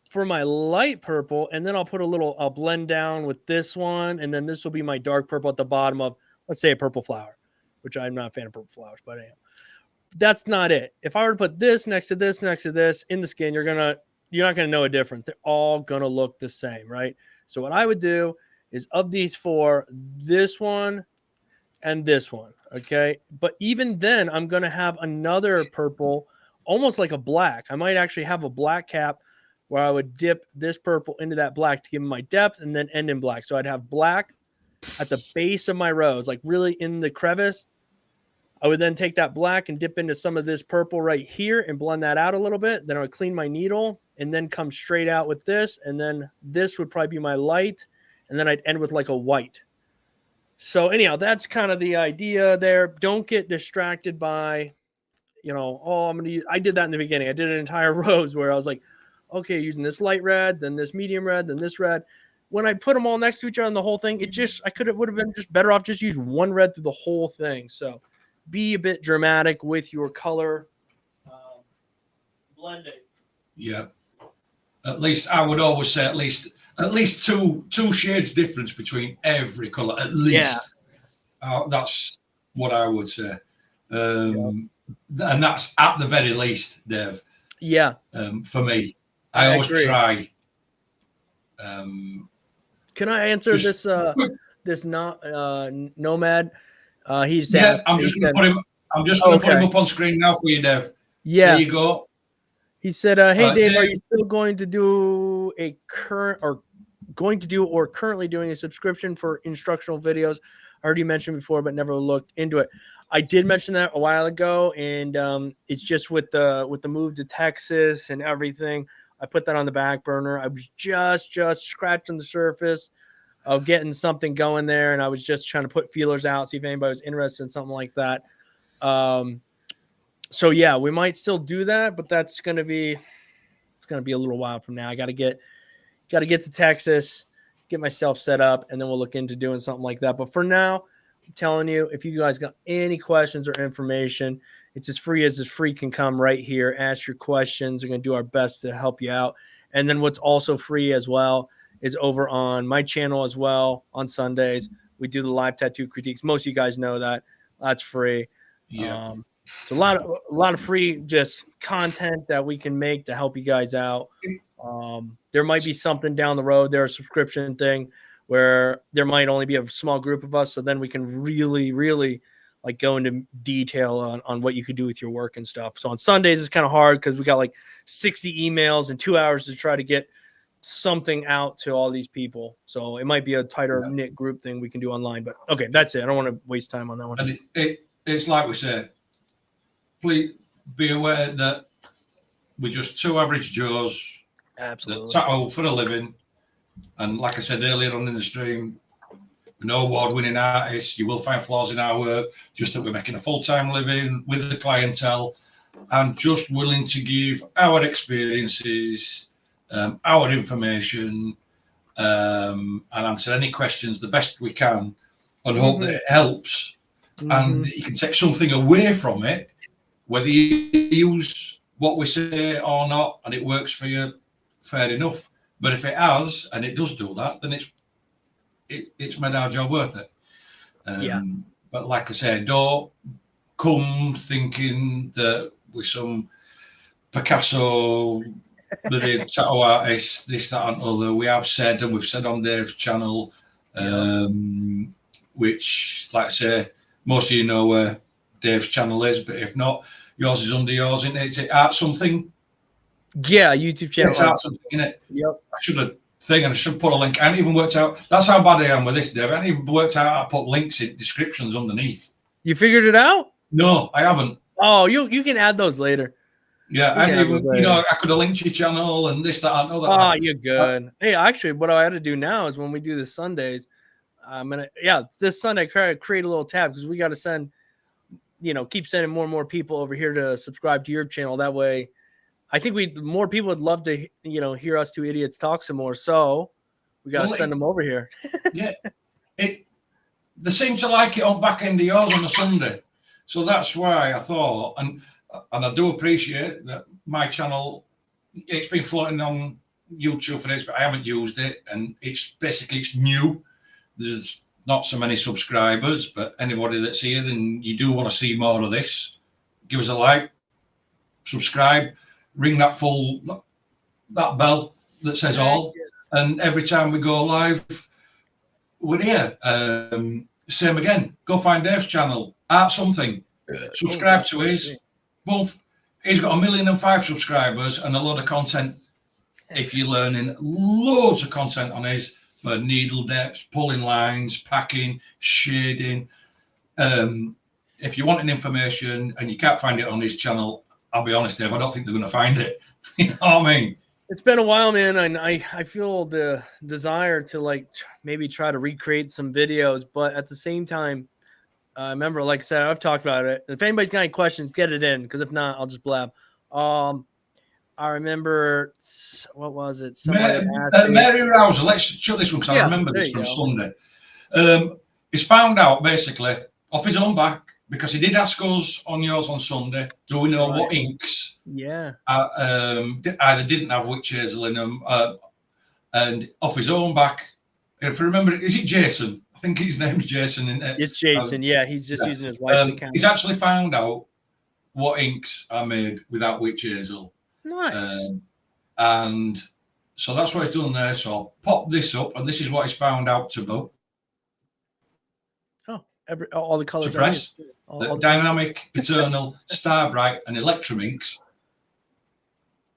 for my light purple, and then I'll blend down with this one, and then this will be my dark purple at the bottom of, let's say, a purple flower, which I'm not a fan of purple flowers, but I am. That's not it. If I were to put this next to this in the skin, you're not gonna know a difference. They're all gonna look the same, right? So what I would do is, of these 4, this one and this one, okay? But even then, I'm gonna have another purple, almost like a black. I might actually have a black cap where I would dip this purple into that black to give me my depth and then end in black. So I'd have black at the base of my rose, like really in the crevice. I would then take that black and dip into some of this purple right here and blend that out a little bit. Then I would clean my needle and then come straight out with this. And then this would probably be my light. And then I'd end with like a white. So anyhow, that's kind of the idea there. Don't get distracted by, oh, I did that in the beginning. I did an entire rose where I was like, okay, using this light red, then this medium red, then this red. When I put them all next to each other on the whole thing, would have been just better off just use one red through the whole thing. So be a bit dramatic with your color blending. Yeah. At least I would always say at least two shades difference between every color. At least. Yeah. That's what I would say. And that's at the very least, Dave. Yeah. For me, I always try. Can I answer this nomad? He's I'm just going to put him up on screen now for you, Dave. Yeah. There you go. He said, "Hey Dave, are you still going to do or currently doing a subscription for instructional videos? I heard you mentioned before, but never looked into it." I did mention that a while ago, and it's just with the move to Texas and everything. I put that on the back burner. I was just scratching the surface of getting something going there, and I was just trying to put feelers out, see if anybody was interested in something like that. So yeah, we might still do that, but it's gonna be a little while from now. I gotta get to Texas, get myself set up, and then we'll look into doing something like that. But for now, I'm telling you, if you guys got any questions or information, it's as free can come right here. Ask your questions. We're going to do our best to help you out. And then what's also free as well is over on my channel as well on Sundays. We do the live tattoo critiques. Most of you guys know that. That's free. Yeah. It's a lot of free just content that we can make to help you guys out. There might be something down the road. There's a subscription thing where there might only be a small group of us. So then we can really, really like go into detail on what you could do with your work and stuff. So on Sundays, it's kind of hard because we got like 60 emails and 2 hours to try to get something out to all these people. So it might be a tighter knit group thing we can do online, but okay, that's it. I don't want to waste time on that one. And it's like we said, please be aware that we're just 2 average Joes. Absolutely. That tattoo for a living. And like I said earlier on in the stream, we're no award-winning artists. You will find flaws in our work, just that we're making a full-time living with the clientele and just willing to give our experiences, our information, and answer any questions the best we can and hope that it helps and that you can take something away from it, whether you use what we say or not, and it works for you, fair enough. But if it has, and it does do that, then it's made our job worth it. But like I said, don't come thinking that we're some Picasso, the tattoo artist, this, that, and other. We have said, and we've said on Dave's channel, which, like I say, most of you know where Dave's channel is, but if not, yours is under yours, isn't it? Is it Art Something? Yeah, YouTube channel. It's Art Something, isn't it? Yep. I should have thing, and I should put a link. I haven't even worked out. That's how bad I am with this, Dave. I haven't even worked out how to put links in descriptions underneath. You figured it out? No, I haven't. Oh, you can add those later. Yeah, I didn't even. You know, I could have linked your channel and this, that, I know that. Oh, you're good. Hey, actually, what I had to do now is when we do the Sundays, I'm gonna this Sunday create a little tab because we got to send, keep sending more and more people over here to subscribe to your channel. That way, I think more people would love to hear us two idiots talk some more. So we got to send them over here. Yeah, they seem to like it on back end of yours on a Sunday, so that's why I thought, and I do appreciate that my channel, it's been floating on YouTube for this, but I haven't used it, and it's new. There's not so many subscribers, but anybody that's here and you do want to see more of this, give us a like, subscribe, ring that bell that says all, and every time we go live, we're here. Same again, go find Dave's channel, Art Something, subscribe to his. Both, he's got 1,000,005 subscribers and a lot of content. If you're learning, loads of content on his for needle depths, pulling lines, packing, shading. If you're wanting information and you can't find it on his channel, I'll be honest, Dave, I don't think they're going to find it. You know what I mean? It's been a while, man, and I feel the desire to maybe try to recreate some videos, but at the same time, I remember, like I said, I've talked about it. If anybody's got any questions, get it in, because if not, I'll just blab. I remember, what was it? Mary Rouser, let's show this one because I remember this from Sunday. He's found out basically off his own back, because he did ask us on yours on Sunday, do we know what inks either didn't have witch hazel in them, and off his own back, if you remember, is it Jason? I think his name's Jason. It's Jason, he's just using his wife's account. He's actually found out what inks are made without witch hazel. Nice. And so that's what he's done there. So I'll pop this up, and this is what he's found out to do. Oh, all the colors. Suppress, the Dynamic, Eternal, Star Bright, and Electrum inks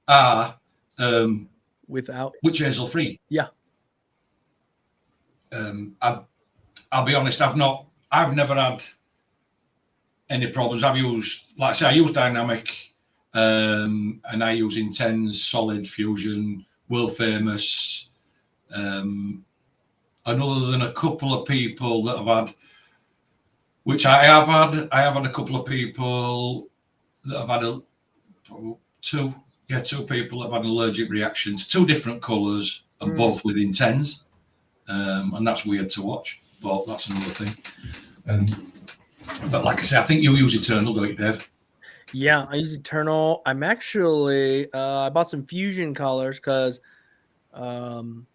are without witch hazel free. Yeah. I'll be honest, I've never had any problems. I've used, like I say, I use Dynamic, and I use Intense, Solid, Fusion, World Famous, and other than a couple of people that have had, which I have had a couple of people that have had two people that have had allergic reactions, 2 different colours, and both with Intense. And that's weird to watch, but that's another thing. But like I say, I think you use Eternal, don't you, Dave? Yeah, I use Eternal. I'm actually I bought some Fusion colors because I'm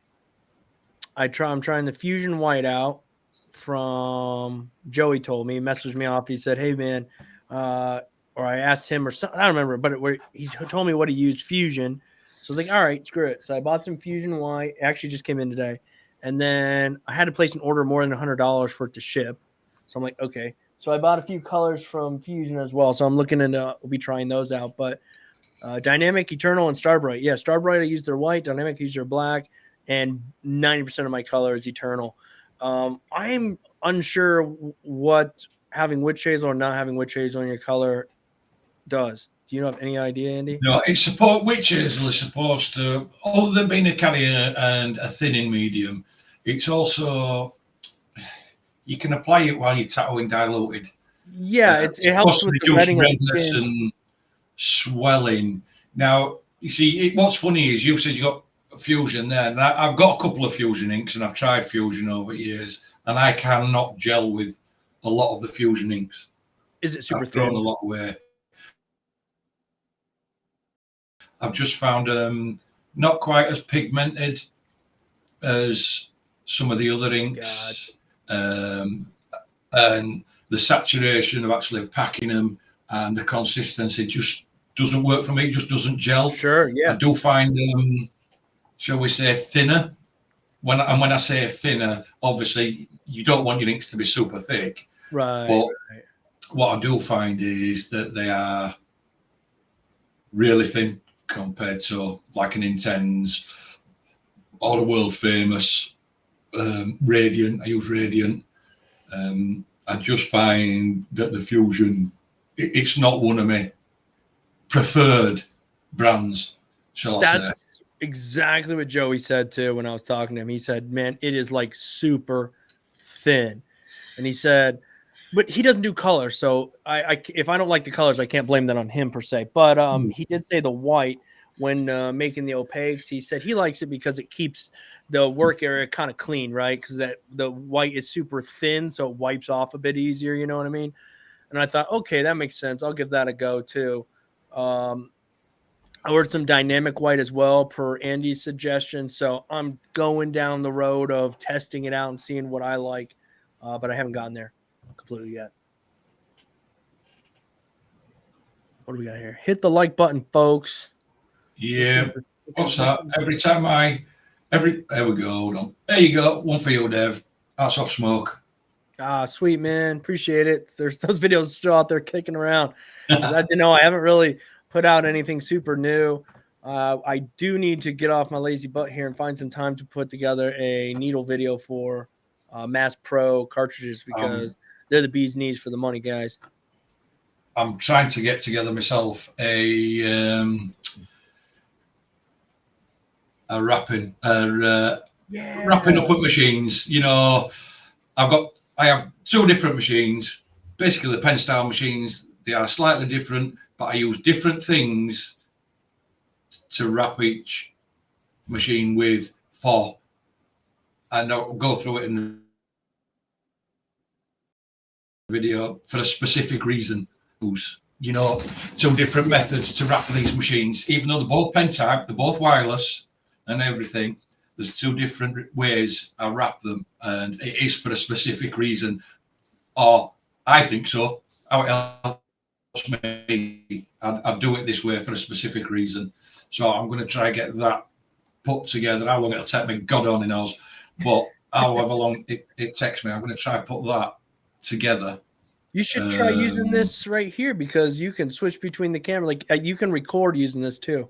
trying the Fusion White out from Joey. Told me, he messaged me off. He said, "Hey man," or I asked him or something. I don't remember, but he told me what he used, Fusion. So I was like, all right, screw it. So I bought some Fusion White. It actually just came in today. And then I had to place an order more than $100 for it to ship. So I'm like, okay. So I bought a few colors from Fusion as well. So I'm looking into, we'll be trying those out. But Dynamic, Eternal, and Starbright. Yeah, Starbright, I use their white. Dynamic, I use their black. And 90% of my color is Eternal. I'm unsure what having witch hazel or not having witch hazel in your color does. Do you have any idea, Andy? No, witch hazel is supposed to, other than being a carrier and a thinning medium, it's also, you can apply it while you're tattooing diluted. Yeah, it helps with the redness and swelling. Now, you see, what's funny is you've said you got Fusion there, and I've got a couple of Fusion inks, and I've tried Fusion over years, and I cannot gel with a lot of the Fusion inks. Is it super I've thrown thin? A lot away. I've just found not quite as pigmented as some of the other inks, and the saturation of actually packing them and the consistency just doesn't work for me. It just doesn't gel. Sure, yeah. I do find shall we say, thinner. When I say thinner, obviously you don't want your inks to be super thick, right? But what I do find is that they are really thin compared to like an Intense or the world famous Radiant. I use Radiant. I just find that the Fusion, it's not one of my preferred brands, shall I say. That's exactly what Joey said too when I was talking to him. He said, man, it is like super thin. And he said, but he doesn't do color. So if I don't like the colors, I can't blame that on him per se. But he did say the white when making the opaques. He said he likes it because it keeps the work area kind of clean, right? Because the white is super thin, so it wipes off a bit easier. You know what I mean? And I thought, okay, that makes sense. I'll give that a go too. I ordered some dynamic white as well per Andy's suggestion. So I'm going down the road of testing it out and seeing what I like. But I haven't gotten there completely yet. What do we got here? Hit the like button, folks. Yeah. What's that? There we go. Hold on. There you go. One for you, Dev. That's off smoke. Ah, sweet, man. Appreciate it. There's those videos still out there kicking around. As you know, I haven't really put out anything super new. I do need to get off my lazy butt here and find some time to put together a needle video for Mast Pro cartridges because they're the bee's knees for the money, guys. I'm trying to get together myself a wrapping up at machines. You know, I have two different machines, basically the pen style machines. They are slightly different, but I use different things to wrap each machine with and I'll go through it in the video for a specific reason. You know, two different methods to wrap these machines, even though they're both pen type, they're both wireless and everything. There's two different ways I wrap them, and it is for a specific reason, or I think so. How it helps me, I do it this way for a specific reason. So I'm going to try and get that put together. How long it'll take me, God only knows, but however long it takes me, I'm going to try and put that together. You should try using this right here because you can switch between the camera. Like you can record using this too.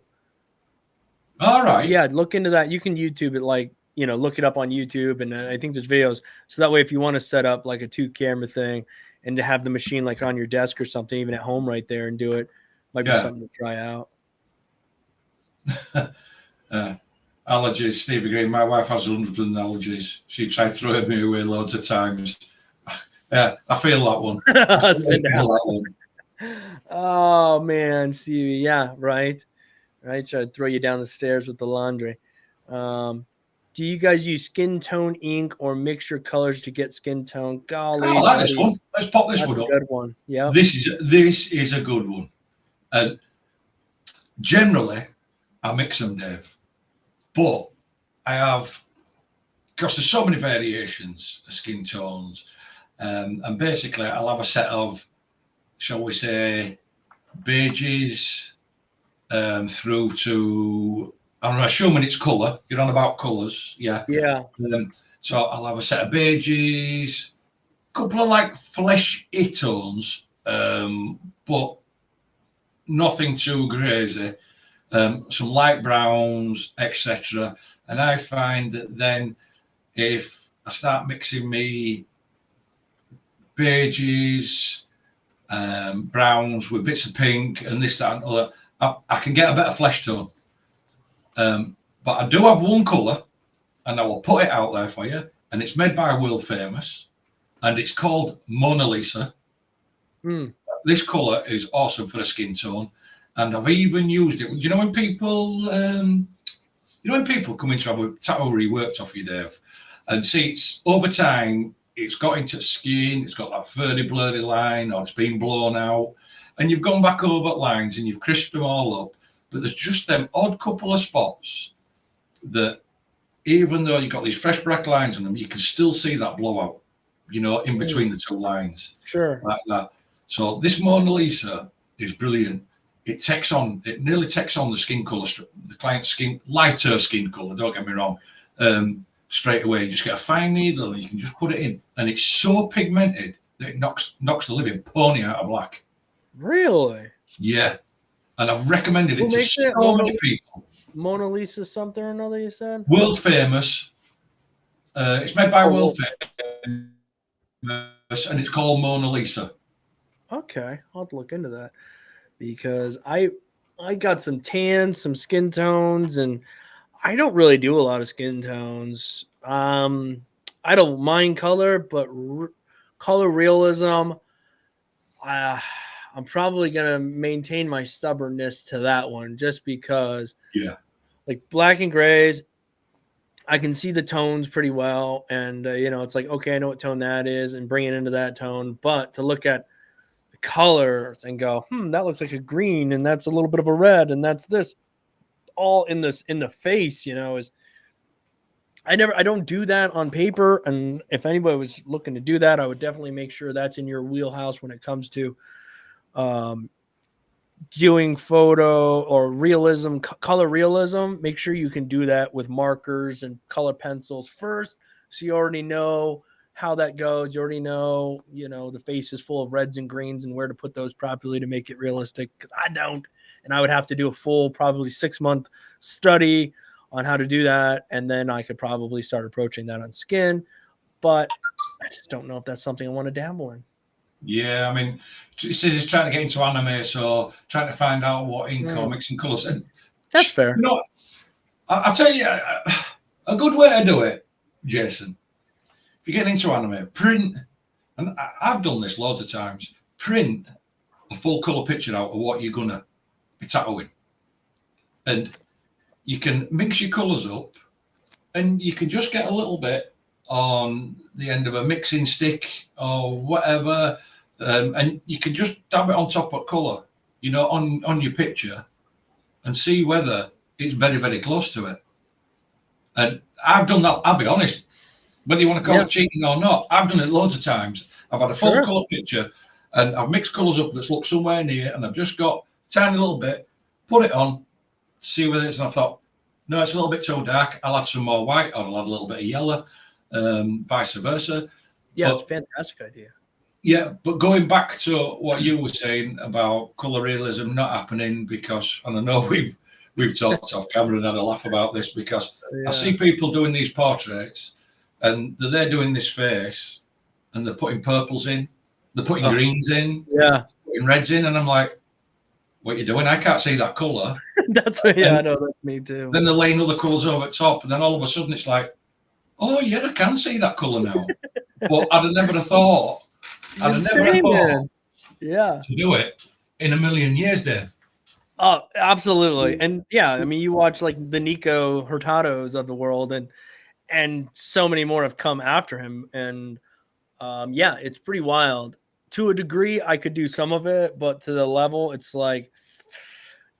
All right. Yeah, look into that. You can YouTube it, like, you know, look it up on YouTube, and I think there's videos. So that way, if you want to set up like a 2-camera thing and to have the machine like on your desk or something, even at home right there and do it, might be something to try out. Allergies, Steve agreed. My wife has 100 allergies. She tried throwing me away loads of times. Yeah, I feel that one. Oh man, Stevie. Yeah, right. Right. Try to throw you down the stairs with the laundry. Do you guys use skin tone ink or mix your colors to get skin tone? Golly, I like this one. Let's pop this one up. Good one. Yeah. This is a good one. And generally, I mix them, Dave. But I have, because there's so many variations of skin tones. And basically, I'll have a set of, shall we say, beiges through to, I'm assuming it's colour. You're on about colours, yeah. Yeah. So I'll have a set of beiges, a couple of like flesh-y tones, but nothing too crazy. Some light browns, etc. And I find that then if I start mixing me beiges, browns with bits of pink and this, that, and other, I can get a better flesh tone. But I do have one colour, and I will put it out there for you, and it's made by a world famous, and it's called Mona Lisa. This colour is awesome for a skin tone, and I've even used it. You know when people, come in to have a tattoo reworked off you, Dave, and see it's over time. It's got into skin, it's got that furry, blurry line, or it's been blown out, and you've gone back over lines and you've crisped them all up, but there's just them odd couple of spots that, even though you've got these fresh black lines on them, you can still see that blowout, you know, in between the two lines. Sure. Like that. So this Mona Lisa is brilliant. It nearly takes on the skin colour, the client's skin, lighter skin colour, don't get me wrong. Straight away, you just get a fine needle and you can just put it in, and it's so pigmented that it knocks the living pony out of black. Really? Yeah, and I've recommended it to so many people. Mona Lisa something or another, you said? World famous. It's made by World famous, and it's called Mona Lisa. Okay, I'll have to look into that because I got some tans, some skin tones, and I don't really do a lot of skin tones. I don't mind color, but color realism, I'm probably gonna maintain my stubbornness to that one just because, Yeah. like black and grays, I can see the tones pretty well, and it's like okay, I know what tone that is, and bring it into that tone. But to look at the colors and go, that looks like a green, and that's a little bit of a red, and that's this, all in the face, is I don't do that on paper. And if anybody was looking to do that, I would definitely make sure that's in your wheelhouse when it comes to um, doing photo or realism, color realism. Make sure you can do that with markers and color pencils first, so you already know how that goes. You already know, the face is full of reds and greens and where to put those properly to make it realistic, because I don't. And I would have to do a full probably 6-month study on how to do that, and then I could probably start approaching that on skin. But I just don't know if that's something I want to dabble in. Yeah, I mean, he says he's trying to get into anime, so trying to find out what ink or mixing colours. And that's fair. I'll tell you a good way to do it, Jason. If you're getting into anime, print, and I've done this loads of times, print a full colour picture out of what you're going to be tattooing. And you can mix your colours up, and you can just get a little bit on the end of a mixing stick or whatever, and you can just dab it on top of colour, on your picture, and see whether it's very, very close to it. And I've done that. I'll be honest, whether you want to call it cheating or not, I've done it loads of times. I've had a full colour picture, and I've mixed colours up that's looked somewhere near, and I've just got a tiny little bit, put it on, see whether it's. And I thought, no, it's a little bit too dark. I'll add some more white, or I'll add a little bit of yellow, vice versa. Yeah, it's a fantastic idea. Yeah, but going back to what you were saying about colour realism not happening, because, and I know we've talked off camera and had a laugh about this, because I see people doing these portraits and they're doing this face and they're putting purples in, they're putting greens in, putting reds in, and I'm like, what are you doing? I can't see that colour. That's what, I know, that's me too. Then they're laying other colours over top, and then all of a sudden it's like, oh yeah, I can see that colour now. But I'd have never thought. To do it in a million years, Dave. Oh, absolutely. And yeah, I mean, you watch like the Nico Hurtados of the world, and so many more have come after him. And it's pretty wild. To a degree, I could do some of it, but to the level, it's like,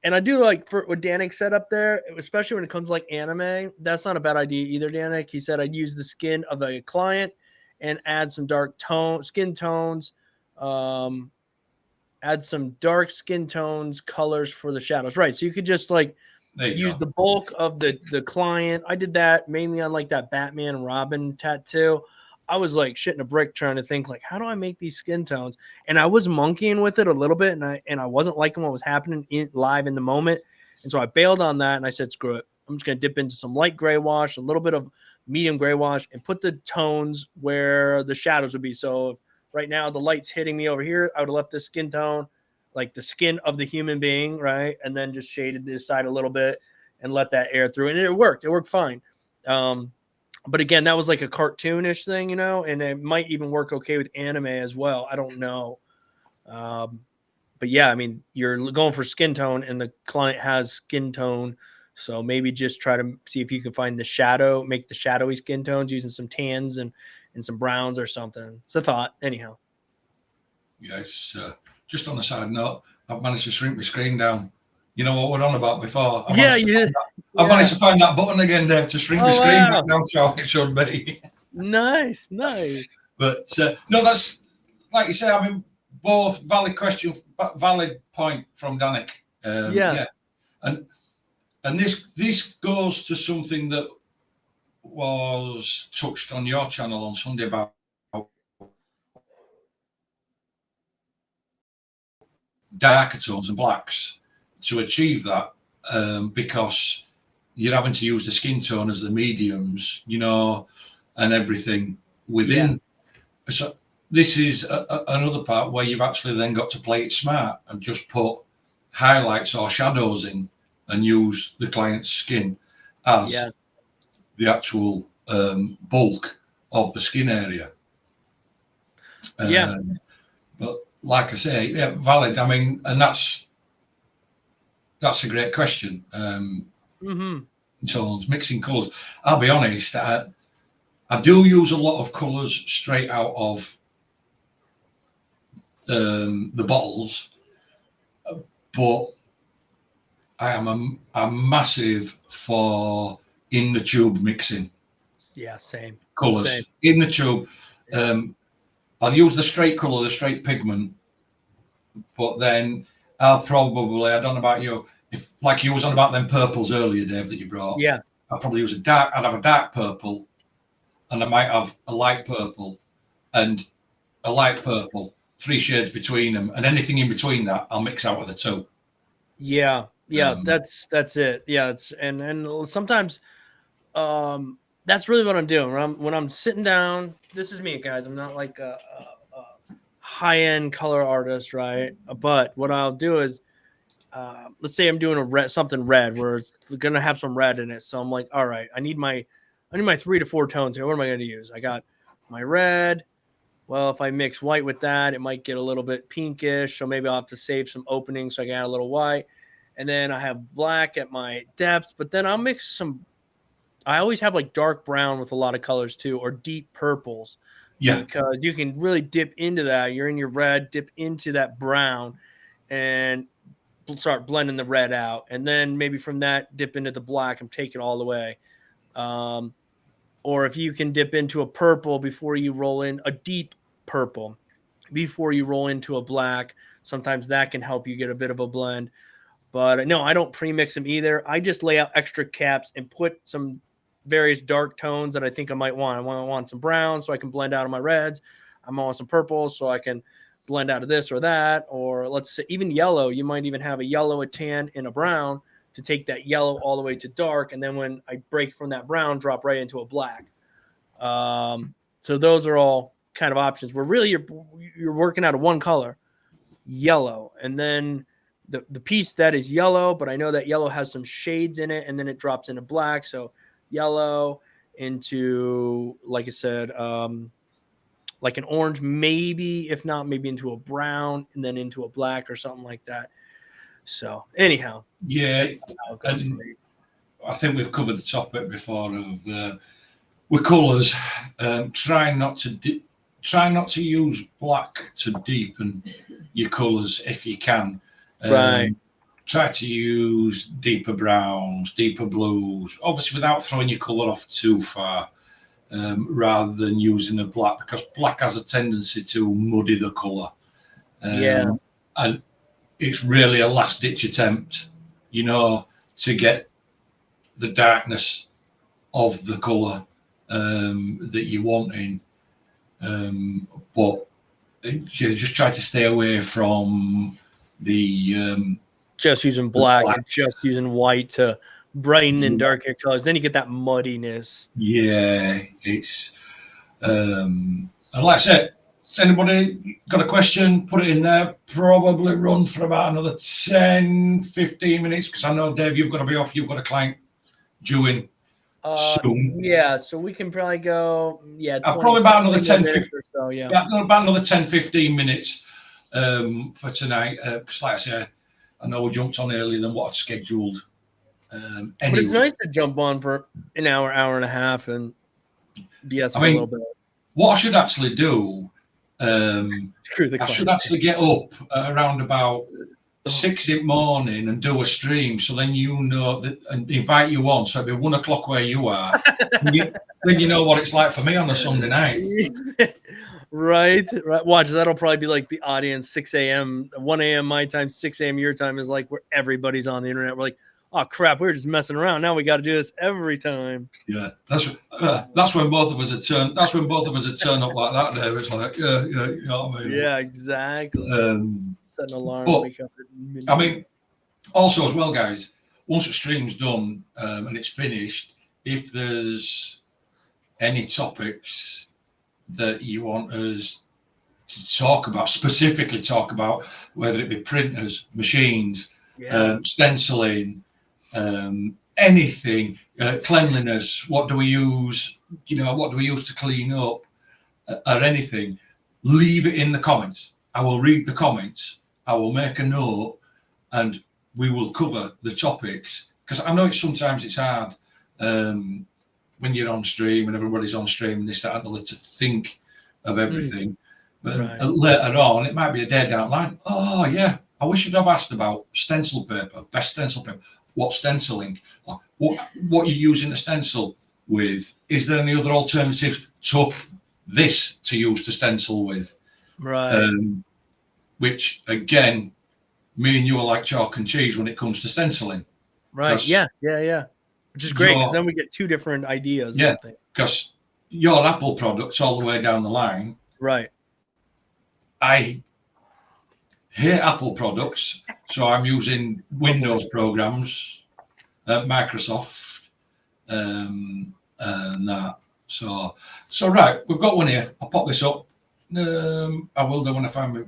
and I do like for what Danik said up there, especially when it comes to like anime. That's not a bad idea either, Danik. He said I'd use the skin of a client and add some dark skin tones, add some dark skin tones, colors for the shadows. Right. So you could just like use the bulk of the client. I did that mainly on like that Batman and Robin tattoo. I was like shitting a brick trying to think like, how do I make these skin tones? And I was monkeying with it a little bit, and I wasn't liking what was happening live in the moment. And so I bailed on that, and I said, screw it. I'm just going to dip into some light gray wash, a little bit of medium gray wash, and put the tones where the shadows would be. So if right now the light's hitting me over here, I would have left the skin tone like the skin of the human being, right? And then just shaded this side a little bit and let that air through. And it worked. It worked fine. But again, that was like a cartoonish thing, and it might even work okay with anime as well. I don't know. But yeah, I mean, you're going for skin tone and the client has skin tone. So maybe just try to see if you can find the shadow, make the shadowy skin tones using some tans and some browns or something. It's a thought anyhow. Yes. Just on a side note, I've managed to shrink my screen down. You know what we're on about before? I've managed to find that button again, Dave, to shrink the screen back down to how it should be. Nice. But no, that's like you say. I mean, both valid question, valid point from Danik. And this goes to something that was touched on your channel on Sunday about darker tones and blacks to achieve that, because you're having to use the skin tone as the mediums, you know, and everything within. So this is another part where you've actually then got to play it smart and just put highlights or shadows in and use the client's skin as the actual bulk of the skin area. But like I say, yeah, valid. I mean, and that's a great question. Tones, mixing colours. I'll be honest, I do use a lot of colours straight out of the bottles, but I am a massive for in the tube mixing. Yeah, same. Colours Same. in the tube. I'll use the straight colour, the straight pigment, but then I'll probably, I don't know about you, if like you was on about them purples earlier, Dave, that you brought. Yeah. I'll probably use I'd have a dark purple, and I might have a light purple and a light purple, 3 shades between them, and anything in between that, I'll mix out with the 2. Yeah, that's it. Yeah, it's and sometimes that's really what I'm doing when I'm sitting down. This is me, guys. I'm not like a high-end color artist, right? But what I'll do is let's say I'm doing something red where it's gonna have some red in it. So I'm like, all right, I need my 3 to 4 tones here. What am I gonna use? I got my red. Well, if I mix white with that, it might get a little bit pinkish. So maybe I'll have to save some openings so I can add a little white. And then I have black at my depths, but then I'll mix some. I always have like dark brown with a lot of colors too, or deep purples. Yeah. Because you can really dip into that. You're in your red, dip into that brown and start blending the red out. And then maybe from that, dip into the black and take it all the way. Or if you can dip into a purple before you roll in a deep purple, before you roll into a black, sometimes that can help you get a bit of a blend. But no, I don't pre-mix them either. I just lay out extra caps and put some various dark tones that I think I might want. I want some browns so I can blend out of my reds. I want some purples so I can blend out of this or that. Or let's say even yellow. You might even have a yellow, a tan, and a brown to take that yellow all the way to dark. And then when I break from that brown, drop right into a black. So those are all kind of options where really you're working out of one color, yellow. And then the piece that is yellow, but I know that yellow has some shades in it and then it drops into black. So yellow into, like I said, like an orange, maybe, if not, maybe into a brown and then into a black or something like that. So anyhow, yeah, and I think we've covered the topic before of with colours. Try not to use black to deepen your colours if you can. Right. Try to use deeper browns, deeper blues, obviously without throwing your colour off too far, rather than using a black, because black has a tendency to muddy the colour. And it's really a last-ditch attempt, you know, to get the darkness of the colour that you want in. But you just try to stay away from the just using black and just using white to brighten and darken colors. Then you get that muddiness. Yeah, it's and like I said, anybody got a question, put it in there. Probably run for about another 10-15 minutes, because I know, Dave, you've got to be off. You've got a client due in soon. Yeah, so we can probably go, probably about another 10-15 or so, yeah, about another 10-15 minutes for tonight, because like I say, I know we jumped on earlier than what I'd scheduled. Anyway. But it's nice to jump on for an hour and a half and BS for a little bit. What I should actually do, I should actually get up around about 6 in the morning and do a stream, so then you know that, and invite you on, so it'll be 1 o'clock where you are. then you know what it's like for me on a Sunday night. Right. Watch, that'll probably be like the audience, 6 a.m., 1 a.m. my time, 6 a.m. your time is like where everybody's on the internet. We're like, oh crap, we were just messing around. Now we got to do this every time. Yeah, that's when both of us had turned. That's when both of us had turned up like that. Dave, it's like, yeah, you know what I mean? Yeah, exactly. Set an alarm. But, wake up at midnight. I mean, also as well, guys, once the stream's done and it's finished, if there's any topics that you want us to talk about, specifically talk about, whether it be printers, machines, stenciling, anything, cleanliness, what do we use, what do we use to clean up, or anything, leave it in the comments. I will read the comments, I will make a note, and we will cover the topics, because I know sometimes it's hard when you're on stream and everybody's on stream and they start to think of everything. But later on, it might be a day down the line. Oh, yeah, I wish you'd have asked about stencil paper, best stencil paper, what stenciling, what you're using a stencil with. Is there any other alternatives to this to use to stencil with? Right. Which, again, me and you are like chalk and cheese when it comes to stenciling. Right. Yeah. Which is great, because then we get two different ideas. Yeah, because your Apple products all the way down the line. Right. I hate Apple products, so I'm using Windows programs, Microsoft, and that. So right, we've got one here. I'll pop this up. I will do when I find my.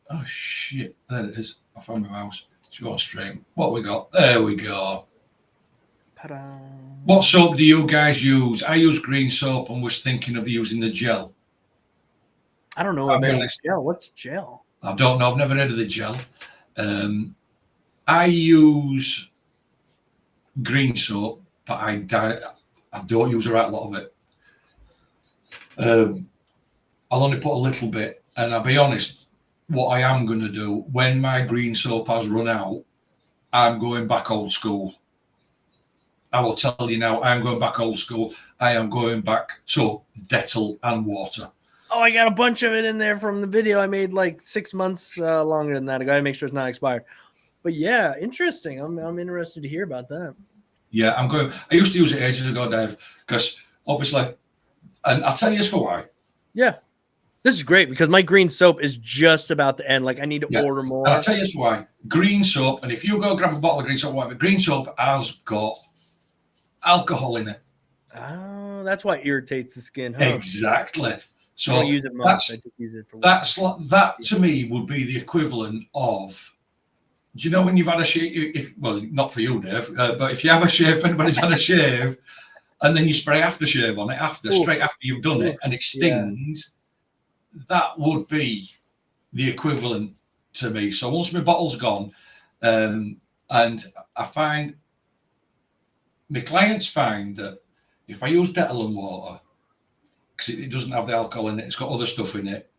Oh shit! There it is. I found my mouse. Let's go on stream. What we got? There we go. Ta-da. What soap do you guys use? I use green soap and was thinking of using the gel. I don't know about gel. What's gel? I don't know. I've never heard of the gel. I use green soap, but I don't use a right lot of it. I'll only put a little bit, and I'll be honest, what I am going to do when my green soap has run out, I'm going back old school. I will tell you now, I'm going back old school. I am going back to Dettol and water. Oh, I got a bunch of it in there from the video I made like 6 months longer than that. I got to make sure it's not expired. But yeah, interesting. I'm interested to hear about that. Yeah, I used to use it ages ago, Dave, because obviously, and I'll tell you this for why. Yeah. This is great, because my green soap is just about to end. Like, I need to order more. And I'll tell you this why. Green soap, and if you go grab a bottle of green soap, whatever, green soap has got alcohol in it. Oh, that's why it irritates the skin. Huh? Exactly. So I don't use it much. I just use it for that to me would be the equivalent of, do you know when you've had a shave? Well, not for you, Dave, but if you have a shave, if anybody's had a shave, and then you spray aftershave on it straight after you've done it, and it stings, that would be the equivalent to me. So once my bottle's gone, and I find my clients find that if I use Dettol and water, because it doesn't have the alcohol in it, it's got other stuff in it.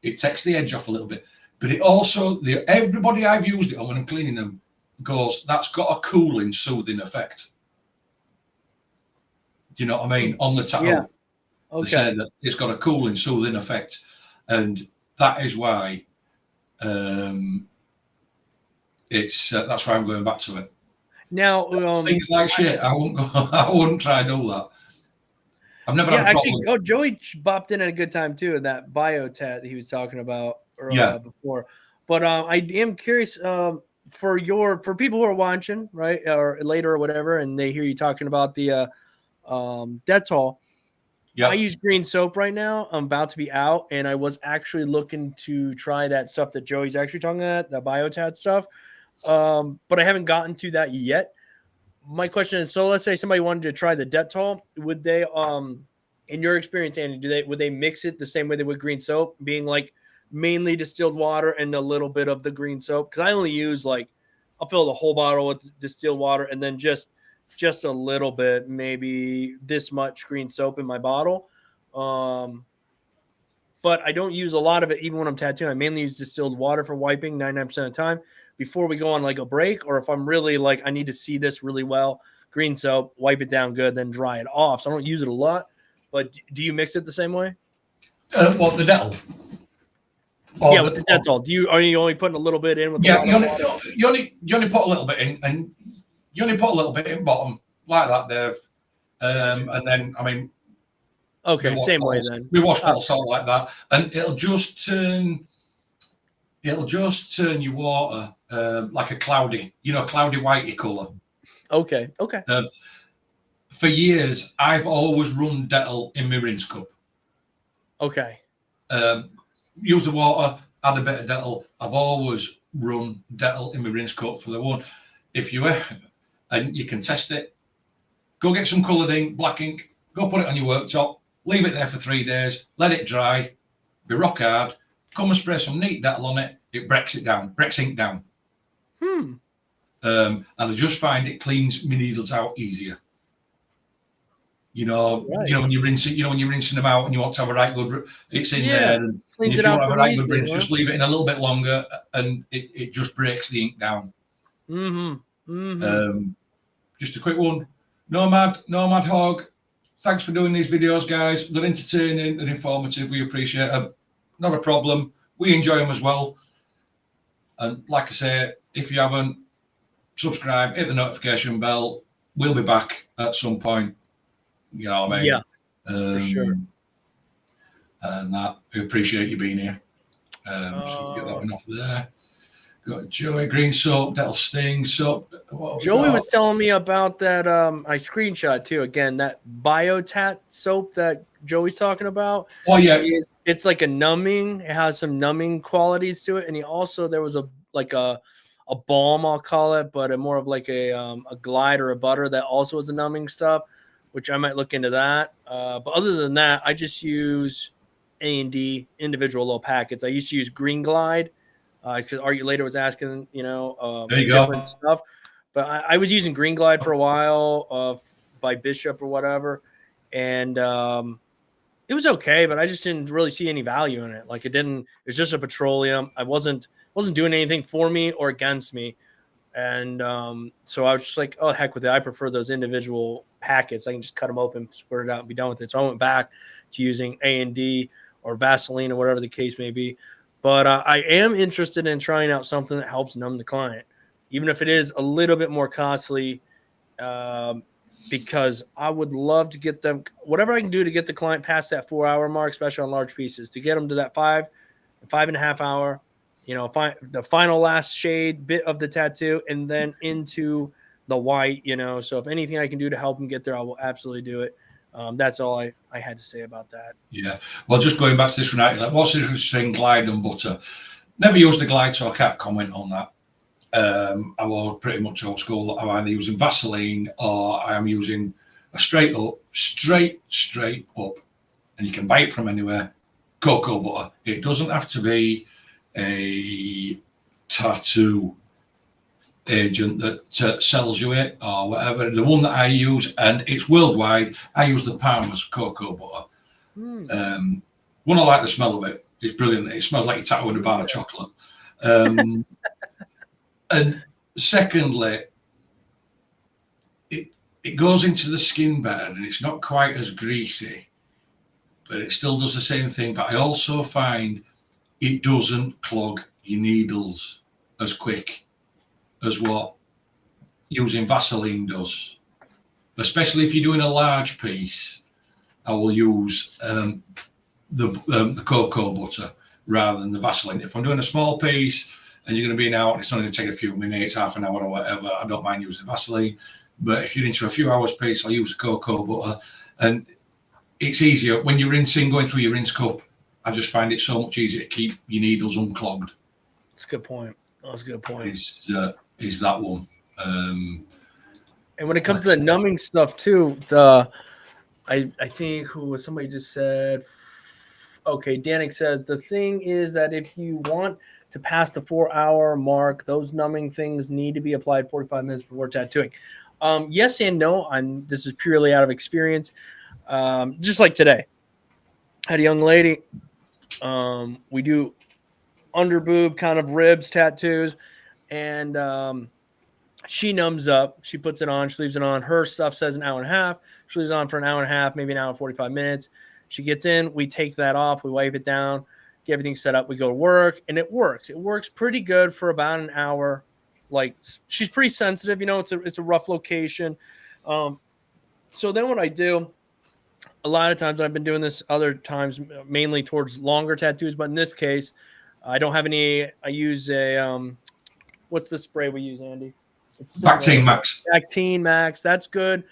It takes the edge off a little bit, but it also everybody I've used it on when I'm cleaning them goes, that's got a cooling, soothing effect. Do you know what I mean? On the towel, they say that it's got a cooling, soothing effect, and that is why it's that's why I'm going back to it. Now, things like shit, I wouldn't try to do that. I've never had a problem. Actually, Joey bopped in at a good time too, in that biotat that he was talking about before. But I am curious for people who are watching, right, or later or whatever, and they hear you talking about the Dettol. Yeah, I use green soap right now. I'm about to be out, and I was actually looking to try that stuff that Joey's actually talking about, the biotat stuff. But I haven't gotten to that yet. My question is, so let's say somebody wanted to try the Dettol, would they, in your experience, Andy, would they mix it the same way they would green soap, being like mainly distilled water and a little bit of the green soap? Because I only use I'll fill the whole bottle with distilled water and then just a little bit, maybe this much green soap in my bottle. But I don't use a lot of it even when I'm tattooing. I mainly use distilled water for wiping 99% of the time. Before we go on a break, or if I'm really I need to see this really well, green soap, wipe it down good, then dry it off. So I don't use it a lot. But do you mix it the same way? What, the Dettol? With the Dettol. Are you only putting a little bit in? With you only put a little bit in, and you only put a little bit in bottom like that, Dave. And then okay, same way then. We wash bottles salt like that, and it'll just turn it'll just turn your water like a cloudy, cloudy whitey colour. Okay. For years, I've always run Dettol in my rinse cup. Okay. Use the water, add a bit of Dettol. I've always run Dettol in my rinse cup for the one. If you and you can test it, go get some coloured ink, black ink, go put it on your worktop, leave it there for 3 days, let it dry, be rock hard, come and spray some neat Dettol on it, it breaks ink down. And I just find it cleans my needles out easier. Right. When you're rinsing, when you're rinsing them out and you want to have a right good, it's in there. And cleans if it you out want to have a right good easily, rinse, just leave it in a little bit longer, and it just breaks the ink down. Just a quick one. Nomad Hog. Thanks for doing these videos, guys. They're entertaining and informative. We appreciate them. Not a problem. We enjoy them as well. And like I say, if you haven't subscribed, hit the notification bell. We'll be back at some point. You know what I mean? Yeah, for sure. And that, we appreciate you being here. So get that one off there. Got Joey Green soap, Dettol Sting soap. Joey was telling me about that. I screenshot too. Again, that Biotat soap that Joey's talking about. Oh yeah, it's like a numbing. It has some numbing qualities to it, and there was a balm, I'll call it, but more of like a glide or a butter that also has a numbing stuff, which I might look into that. But other than that, I just use A&D individual little packets. I used to use Green Glide. Because Argue Later was asking, different stuff. But I was using Green Glide for a while by Bishop or whatever. And it was okay, but I just didn't really see any value in it. Like it's just a petroleum. I wasn't doing anything for me or against me. And so I was just like, oh, heck with it. I prefer those individual packets. I can just cut them open, squirt it out, and be done with it. So I went back to using A&D or Vaseline or whatever the case may be. But I am interested in trying out something that helps numb the client, even if it is a little bit more costly, because I would love to get them whatever I can do to get the client past that 4-hour mark, especially on large pieces, to get them to that 5.5 hour, the final last shade bit of the tattoo, and then into the white, So if anything I can do to help them get there, I will absolutely do it. That's all I had to say about that. Yeah. Well, just going back to this one, like, what's the difference between Glide and butter? Never used the Glide, so I can't comment on that. I was pretty much old school. I'm either using Vaseline or I am using a straight up, and you can buy it from anywhere, cocoa butter. It doesn't have to be a tattoo agent that sells you it or whatever. The one that I use, and it's worldwide, I use the Palmer's cocoa butter. One, I like the smell of it. It's brilliant. It smells like you're tattooing a bar of chocolate. And secondly, it goes into the skin better, and it's not quite as greasy, but it still does the same thing. But I also find it doesn't clog your needles as quick as what using Vaseline does. Especially if you're doing a large piece, I will use the cocoa butter rather than the Vaseline. If I'm doing a small piece and you're going to be out, it's only going to take a few minutes, half an hour or whatever, I don't mind using Vaseline. But if you're into a few hours piece, I'll use the cocoa butter. And it's easier when you're rinsing, going through your rinse cup. I just find it so much easier to keep your needles unclogged. That's a good point. That's a good point. Is that one. And when it comes to the numbing stuff too, I think somebody just said, okay, Danik says the thing is that if you want to pass the 4-hour mark, those numbing things need to be applied 45 minutes before tattooing. Yes and no. This is purely out of experience. Just like today, I had a young lady. We do under boob kind of ribs tattoos, and she numbs up. She puts it on. She leaves it on. Her stuff says an hour and a half. She leaves it on for an hour and a half, maybe an hour and 45 minutes. She gets in. We take that off. We wipe it down. Get everything set up. We go to work, and it works. It works pretty good for about an hour. Like, she's pretty sensitive. It's a rough location. So then what I do, a lot of times I've been doing this other times, mainly towards longer tattoos, but in this case, I don't have any. I use a what's the spray we use, Andy? It's Bactine Max. Bactine Max. That's good.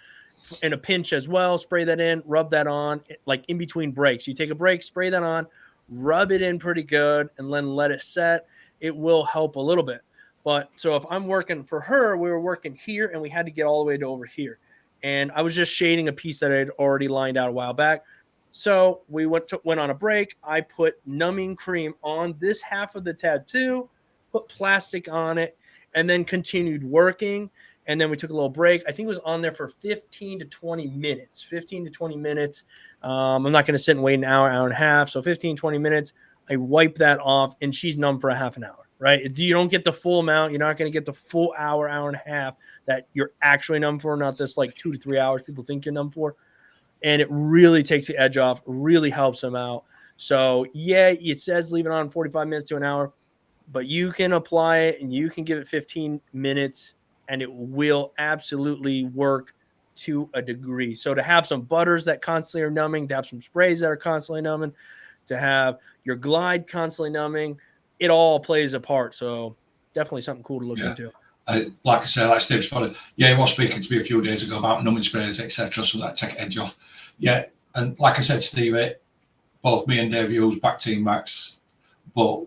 In a pinch as well. Spray that in. Rub that on. Like in between breaks. You take a break. Spray that on. Rub it in pretty good, and then let it set. It will help a little bit. But so if I'm working for her, we were working here, and we had to get all the way to over here. And I was just shading a piece that I had already lined out a while back. So we went on a break. I put numbing cream on this half of the tattoo, put plastic on it, and then continued working. And then we took a little break. I think it was on there for 15 to 20 minutes. 15 to 20 minutes. I'm not going to sit and wait an hour, hour and a half. So 15, 20 minutes. I wipe that off, and she's numb for a half an hour, right? You don't get the full amount. You're not going to get the full hour, hour and a half that you're actually numb for, not this like 2 to 3 hours people think you're numb for. And it really takes the edge off, really helps them out. So, yeah, it says leave it on 45 minutes to an hour, but you can apply it and you can give it 15 minutes, and it will absolutely work to a degree. So to have some butters that constantly are numbing, to have some sprays that are constantly numbing, to have your glide constantly numbing, it all plays a part. So definitely something cool to look into. Like I said, like Steve spotted, he was speaking to me a few days ago about numbing sprays, etc. So that take edge off. Yeah, and like I said, Steve, both me and Dave use Bactine Max, but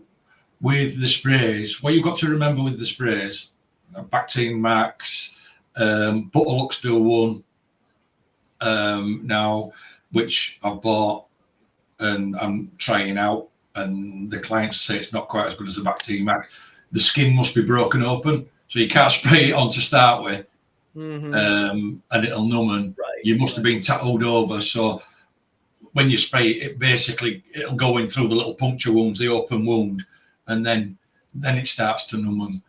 with the sprays, what you've got to remember with the sprays, Bactine Max, Butterlux do one now, which I've bought and I'm trying out, and the clients say it's not quite as good as the Bactine Max. The skin must be broken open. So you can't spray it on to start with, and it'll numb. Right, you must have been tattooed over. So when you spray it, it'll go in through the little puncture wounds, the open wound, and then it starts to numb.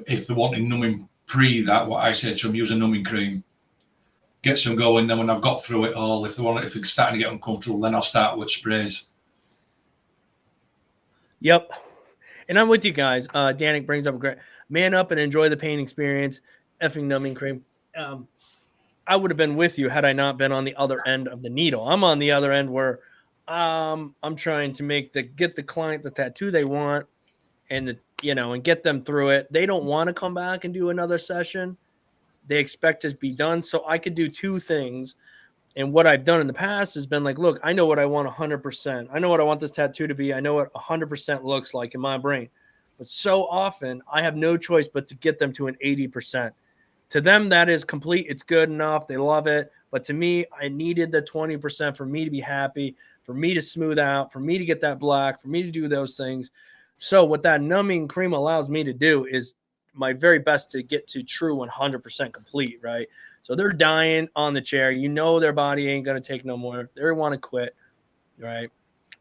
If they're wanting numbing pre that, what I said to them, use a numbing cream, get some going. Then when I've got through it all, if they're starting to get uncomfortable, then I'll start with sprays. Yep. And I'm with you guys. Danik brings up a great man up and enjoy the pain experience. Effing numbing cream. I would have been with you had I not been on the other end of the needle. I'm on the other end where I'm trying to get the client the tattoo they want, and and get them through it. They don't want to come back and do another session. They expect it to be done. So I could do two things. And what I've done in the past has been like, look, I know what I want 100%. I know what I want this tattoo to be. I know what 100% looks like in my brain. But so often I have no choice but to get them to an 80%. To them, that is complete. It's good enough. They love it. But to me, I needed the 20% for me to be happy, for me to smooth out, for me to get that black, for me to do those things. So what that numbing cream allows me to do is my very best to get to true 100% complete, right? So they're dying on the chair. Their body ain't going to take no more. They want to quit, right?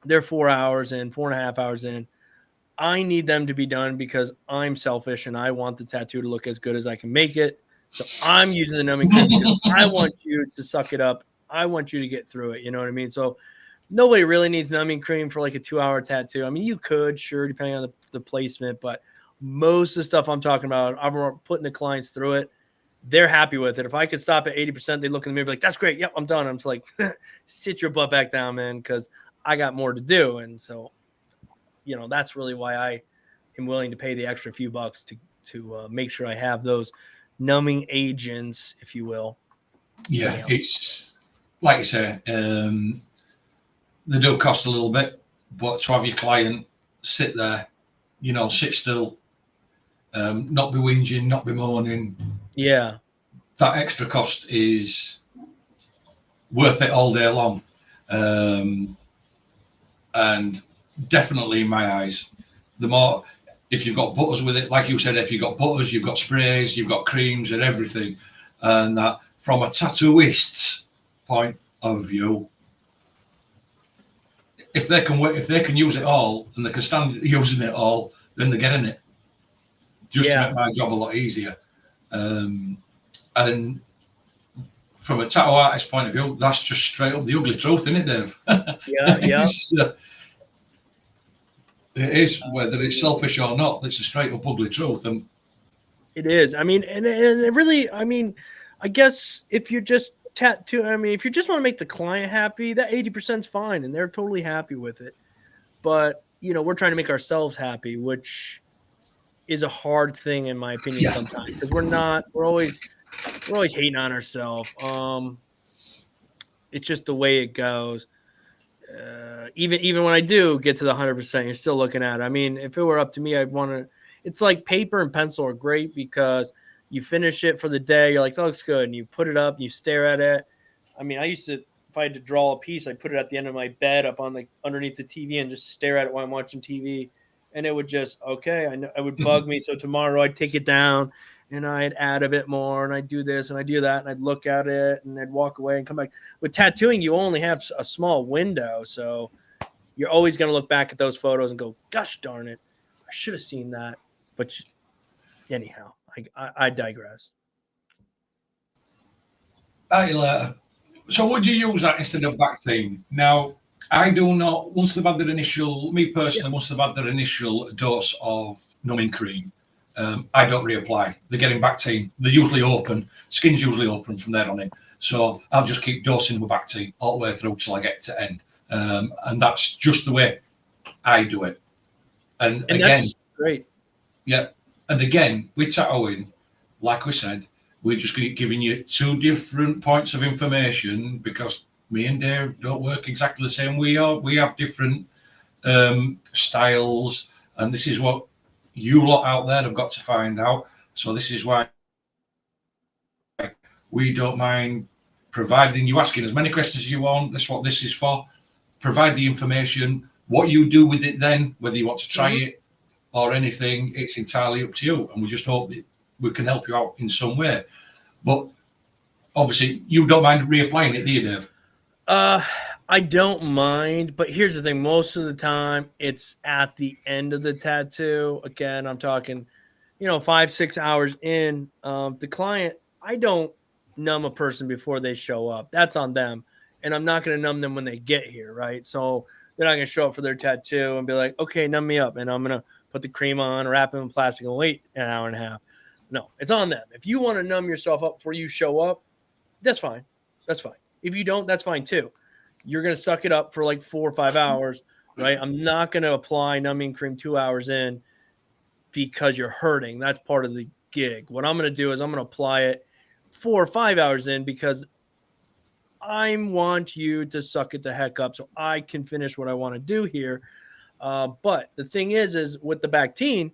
They're 4 hours in, 4.5 hours in. I need them to be done because I'm selfish and I want the tattoo to look as good as I can make it. So I'm using the numbing cream because I want you to suck it up. I want you to get through it. You know what I mean? So nobody really needs numbing cream for like a 2-hour tattoo. I mean, you could, sure, depending on the placement, but most of the stuff I'm talking about, I'm putting the clients through it. They're happy with it. If I could stop at 80%, they look in the mirror like, that's great. Yep, I'm done. I'm just like, sit your butt back down, man, because I got more to do. And so, that's really why I am willing to pay the extra few bucks to make sure I have those numbing agents, if you will. Yeah, it's like you say, they do cost a little bit, but to have your client sit there, sit still, not be whinging, not be moaning. Yeah. That extra cost is worth it all day long. And definitely in my eyes, the more, if you've got butters with it, like you said, if you've got butters, you've got sprays, you've got creams and everything. And that from a tattooist's point of view, if they can use it all and they can stand using it all, then they're getting it. Just to make my job a lot easier. And from a tattoo artist point of view, that's just straight up the ugly truth, isn't it, Dave? Yeah. It is, whether it's selfish or not. It's a straight up ugly truth, and it is. I mean, and it really, I mean, I guess if you're just if you just want to make the client happy, that 80% is fine, and they're totally happy with it. But we're trying to make ourselves happy, which is a hard thing in my opinion sometimes, because we're always hating on ourselves. It's just the way it goes. Even when I do get to the 100%, you're still looking at it. I mean, if it were up to me, I'd want to. It's like paper and pencil are great because you finish it for the day. You're like, that looks good, and you put it up, you stare at it. I mean, I used to, if I had to draw a piece, I put it at the end of my bed, up on underneath the TV, and just stare at it while I'm watching TV, and it would just it would bug me. So tomorrow I'd take it down, and I'd add a bit more, and I'd do this and I'd do that, and I'd look at it, and I'd walk away and come back. With tattooing, you only have a small window, so you're always going to look back at those photos and go, gosh darn it, I should have seen that. But anyhow, I digress. So would you use that instead of Bactine? Now, I do not, once they've had their initial, me personally, once they've had their initial dose of numbing cream, I don't reapply. They're getting Bactine. They're usually open. Skin's usually open from there on in. So I'll just keep dosing with Bactine all the way through till I get to end. And that's just the way I do it. And again, that's great. Yeah. And again, with tattooing, like we said, we're just giving you two different points of information because me and Dave don't work exactly the same. We have different styles, and this is what you lot out there have got to find out. So this is why we don't mind providing you asking as many questions as you want. That's what this is for. Provide the information. What you do with it then, whether you want to try it or anything, it's entirely up to you. And we just hope that we can help you out in some way. But obviously, you don't mind reapplying it, do you, Dave? I don't mind, but here's the thing. Most of the time, it's at the end of the tattoo. Again, I'm talking, 5-6 hours in. The client, I don't numb a person before they show up. That's on them. And I'm not going to numb them when they get here, right? So they're not going to show up for their tattoo and be like, okay, numb me up. And I'm going to put the cream on, wrap it in plastic, and wait an hour and a half. No, it's on them. If you want to numb yourself up before you show up, that's fine. That's fine. If you don't, that's fine too. You're going to suck it up for like 4 or 5 hours, right? I'm not going to apply numbing cream 2 hours in because you're hurting. That's part of the gig. What I'm going to do is I'm going to apply it 4 or 5 hours in because I want you to suck it the heck up so I can finish what I want to do here. But the thing is with the Bactine,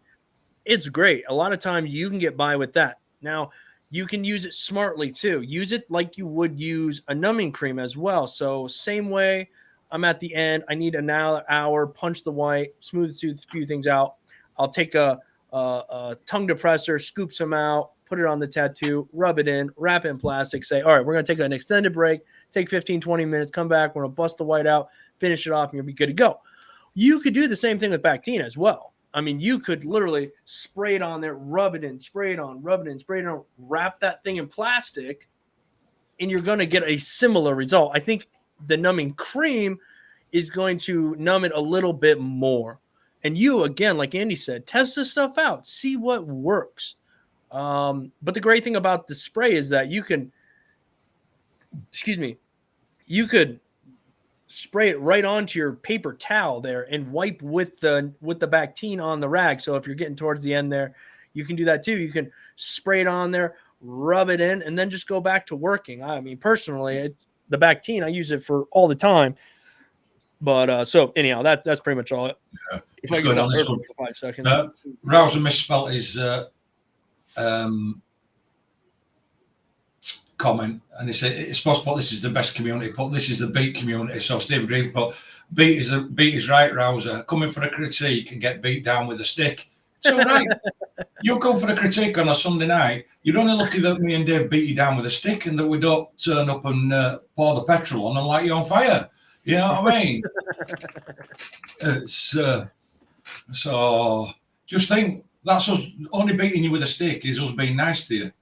it's great. A lot of times you can get by with that. Now, you can use it smartly too. Use it like you would use a numbing cream as well. So same way, I'm at the end. I need an hour, punch the white, smooth a few things out. I'll take a tongue depressor, scoop some out, put it on the tattoo, rub it in, wrap it in plastic, say, all right, we're going to take an extended break, take 15, 20 minutes, come back, we're going to bust the white out, finish it off, and you'll be good to go. You could do the same thing with Bactine as well. I mean, you could literally spray it on there, rub it in, spray it on, rub it in, spray it on, wrap that thing in plastic, and you're going to get a similar result. I think the numbing cream is going to numb it a little bit more. And you, again, like Andy said, test this stuff out, see what works. But the great thing about the spray is that you could spray it right onto your paper towel there and wipe with the Bactine on the rag. So if you're getting towards the end there, you can do that too. You can spray it on there, rub it in, and then just go back to working. I mean, personally, the Bactine, I use it for all the time. But so anyhow, that's pretty much all. Yeah. If I can stop for 5 seconds. Rouser misspelled his comment, and he said it's possible this is the best community, but this is the beat community. So Steve Green put beat is right, Rouser. Coming for a critique and get beat down with a stick. It's all right. You come for a critique on a Sunday night. You're only lucky that me and Dave beat you down with a stick and that we don't turn up and pour the petrol on and light you on fire. You know what I mean? It's so just think that's us only beating you with a stick is us being nice to you.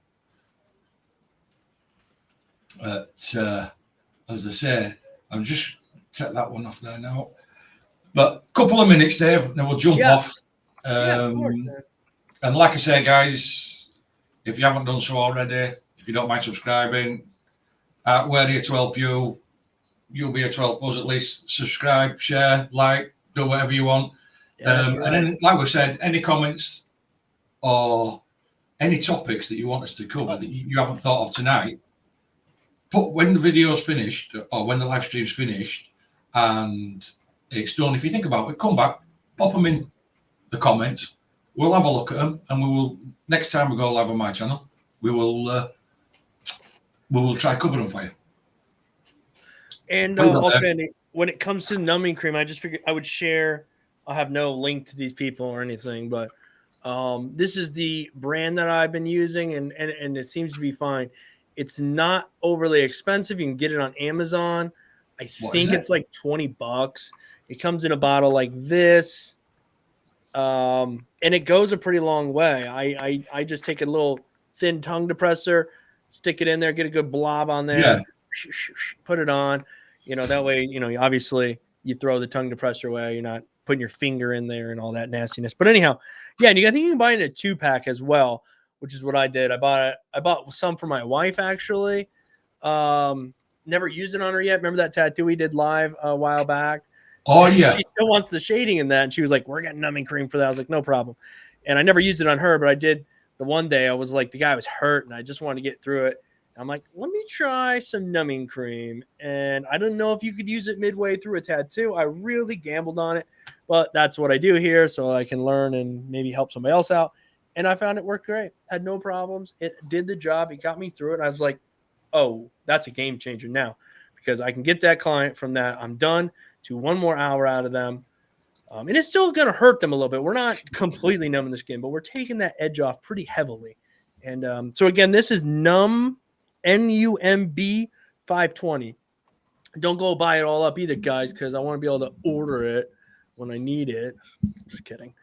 As I say, I'm just take that one off there now. But a couple of minutes, Dave, then we'll jump off. And like I say, guys, if you haven't done so already, if you don't mind subscribing, we're here to help you. You'll be here to help us at least. Subscribe, share, like, do whatever you want. Yeah, that's And then, like we said, any comments or any topics that you want us to cover that you haven't thought of tonight, put when the video's finished or when the live stream's finished and it's done. If you think about it, come back, pop them in the comments. We'll have a look at them, and we will next time we go live on my channel, we will try cover them for you. And also, Andy, when it comes to numbing cream, I just figured I would share. I'll have no link to these people or anything, but this is the brand that I've been using, and it seems to be fine. It's not overly expensive. You can get it on Amazon. I think it's like $20. It comes in a bottle like this, and it goes a pretty long way. I just take a little thin tongue depressor, stick it in there, get a good blob on there, put it on. That way, obviously you throw the tongue depressor away. You're not putting your finger in there and all that nastiness. But anyhow, yeah, and I think you can buy it in a 2-pack as well, which is what I did. I bought some for my wife, actually. Never used it on her yet. Remember that tattoo we did live a while back? Oh, yeah. She still wants the shading in that. And she was like, we're getting numbing cream for that. I was like, no problem. And I never used it on her, but I did the one day. I was like, the guy was hurt, and I just wanted to get through it. I'm like, let me try some numbing cream. And I don't know if you could use it midway through a tattoo. I really gambled on it, but that's what I do here, so I can learn and maybe help somebody else out. And I found it worked great. Had no problems. It did the job. It got me through it. And I was like, oh, that's a game changer now, because I can get that client from that I'm done to 1 more hour out of them. And it's still going to hurt them a little bit. We're not completely numbing the skin, but we're taking that edge off pretty heavily. And so, again, this is NUMB 520. Don't go buy it all up either, guys, because I want to be able to order it when I need it. Just kidding.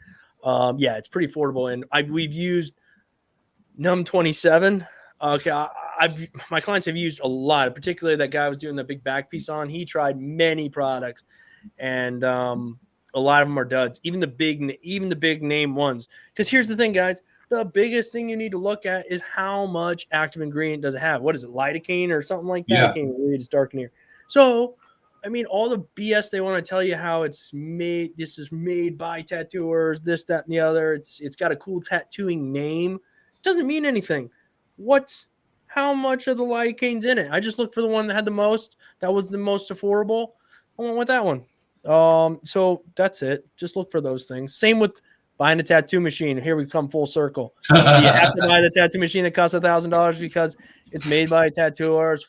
Yeah, it's pretty affordable. And we've used NUMB 27. Okay, my clients have used a lot, particularly that guy I was doing the big back piece on. He tried many products, and a lot of them are duds. Even the big name ones. Because here's the thing, guys. The biggest thing you need to look at is how much active ingredient does it have. What is it, lidocaine or something like that? Yeah. I can't even read. It's dark in here. So, I mean, all the BS they want to tell you how it's made. This is made by tattooers. This, that, and the other. It's got a cool tattooing name. It doesn't mean anything. How much of the lidocaine's in it? I just looked for the one that had the most. That was the most affordable. I went with that one. So that's it. Just look for those things. Same with buying a tattoo machine. Here we come full circle. Do you have to buy the tattoo machine that costs $1,000 because it's made by tattooers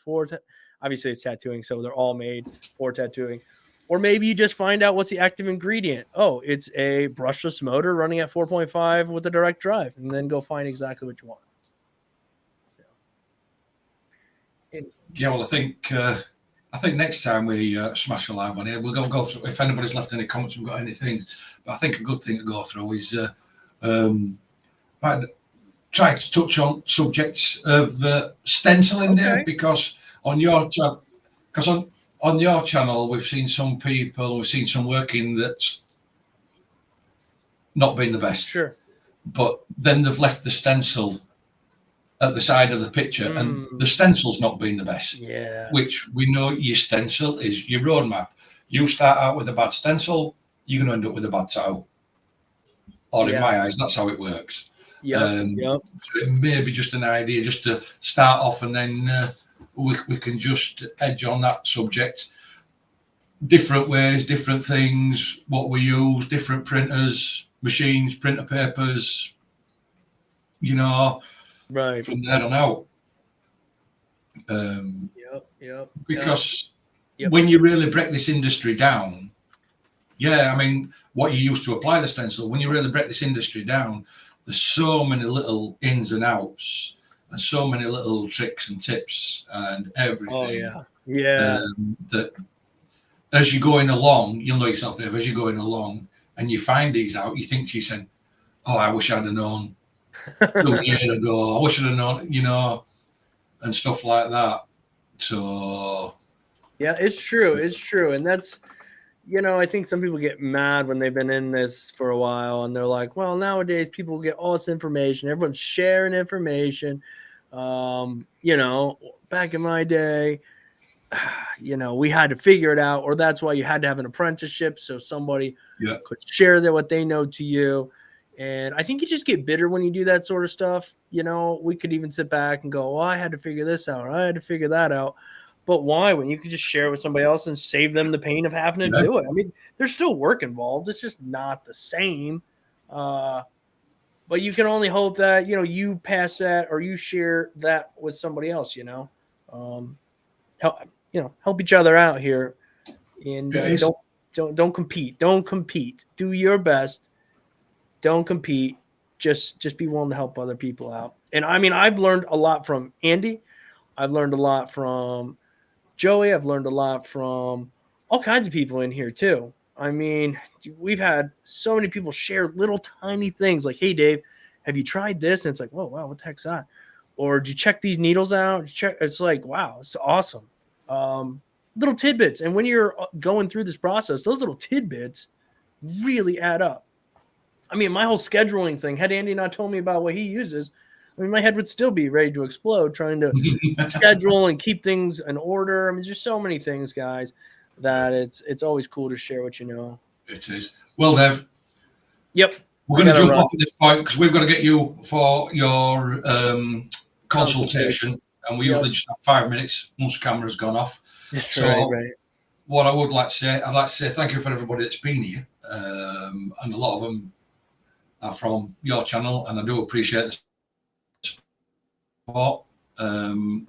obviously it's tattooing, so they're all made for tattooing. Or maybe you just find out what's the active ingredient. Oh, it's a brushless motor running at 4.5 with a direct drive, and then go find exactly what you want. Yeah, well, I think next time we smash a live on here, we'll go through. If anybody's left any comments, we've got anything. But I think a good thing to go through is try to touch on subjects of stenciling there, because on your channel we've seen some working that's not been the best. Sure. But then they've left the stencil at the side of the picture, and the stencil's not been the best. Yeah. Which we know your stencil is your roadmap. You start out with a bad stencil, you're going to end up with a bad tattoo. Or in my eyes, that's how it works. Yeah. So it may be just an idea just to start off, and then we can just edge on that subject. Different ways, different things, what we use, different printers, machines, printer papers, right from there on out. Because when you really break this industry down, I mean, what you used to apply the stencil, when you really break this industry down, there's so many little ins and outs and so many little tricks and tips and everything. That as you're going along, you'll know yourself, Dave, as you're going along and you find these out, you think to yourself, oh, I wish I'd have known 2 years ago. I wish I'd have known, and stuff like that. So yeah, it's true. And that's, I think some people get mad when they've been in this for a while, and they're like, well, nowadays people get all this information, everyone's sharing information. Back in my day, you know, we had to figure it out, or that's why you had to have an apprenticeship so somebody Yeah. could share what they know to you. And I think you just get bitter when you do that sort of stuff. You know, we could even sit back and go, well, I had to figure this out, or I had to figure that out. But why, when you could just share with somebody else and save them the pain of having to Yeah. do it? I mean, there's still work involved. It's just not the same. But you can only hope that, you know, you pass that or you share that with somebody else, you know. Help each other out here, and don't compete. Don't compete. Do your best. Don't compete. Just be willing to help other people out. And I mean, I've learned a lot from Andy. I've learned a lot from Joey. I've learned a lot from all kinds of people in here too. I mean, we've had so many people share little tiny things like, "Hey, Dave, have you tried this?" And it's like, "Whoa, wow, what the heck's that?" Or, "Did you check these needles out?" It's like, wow, it's awesome. Little tidbits. And when you're going through this process, those little tidbits really add up. I mean, my whole scheduling thing, had Andy not told me about what he uses, I mean, my head would still be ready to explode trying to schedule and keep things in order. I mean, there's so many things, guys, that it's always cool to share what you know. It is. Well, Dev. Yep. We're going to jump off at this point because we've got to get you for your consultation. And we usually just have 5 minutes once the camera's gone off. So right. What I would like to say, I'd like to say thank you for everybody that's been here. And a lot of them are from your channel, and I do appreciate the support and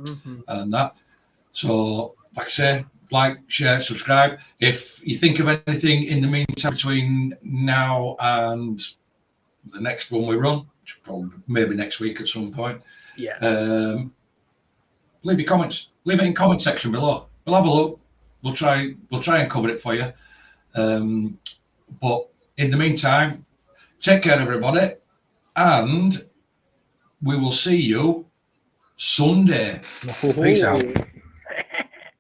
that. So, like I say, like, share, subscribe. If you think of anything in the meantime between now and the next one we run, which probably maybe next week at some point, leave your comments. Leave it in comment section below. We'll have a look. We'll try and cover it for you. But in the meantime, take care, everybody, and we will see you Sunday. Peace out.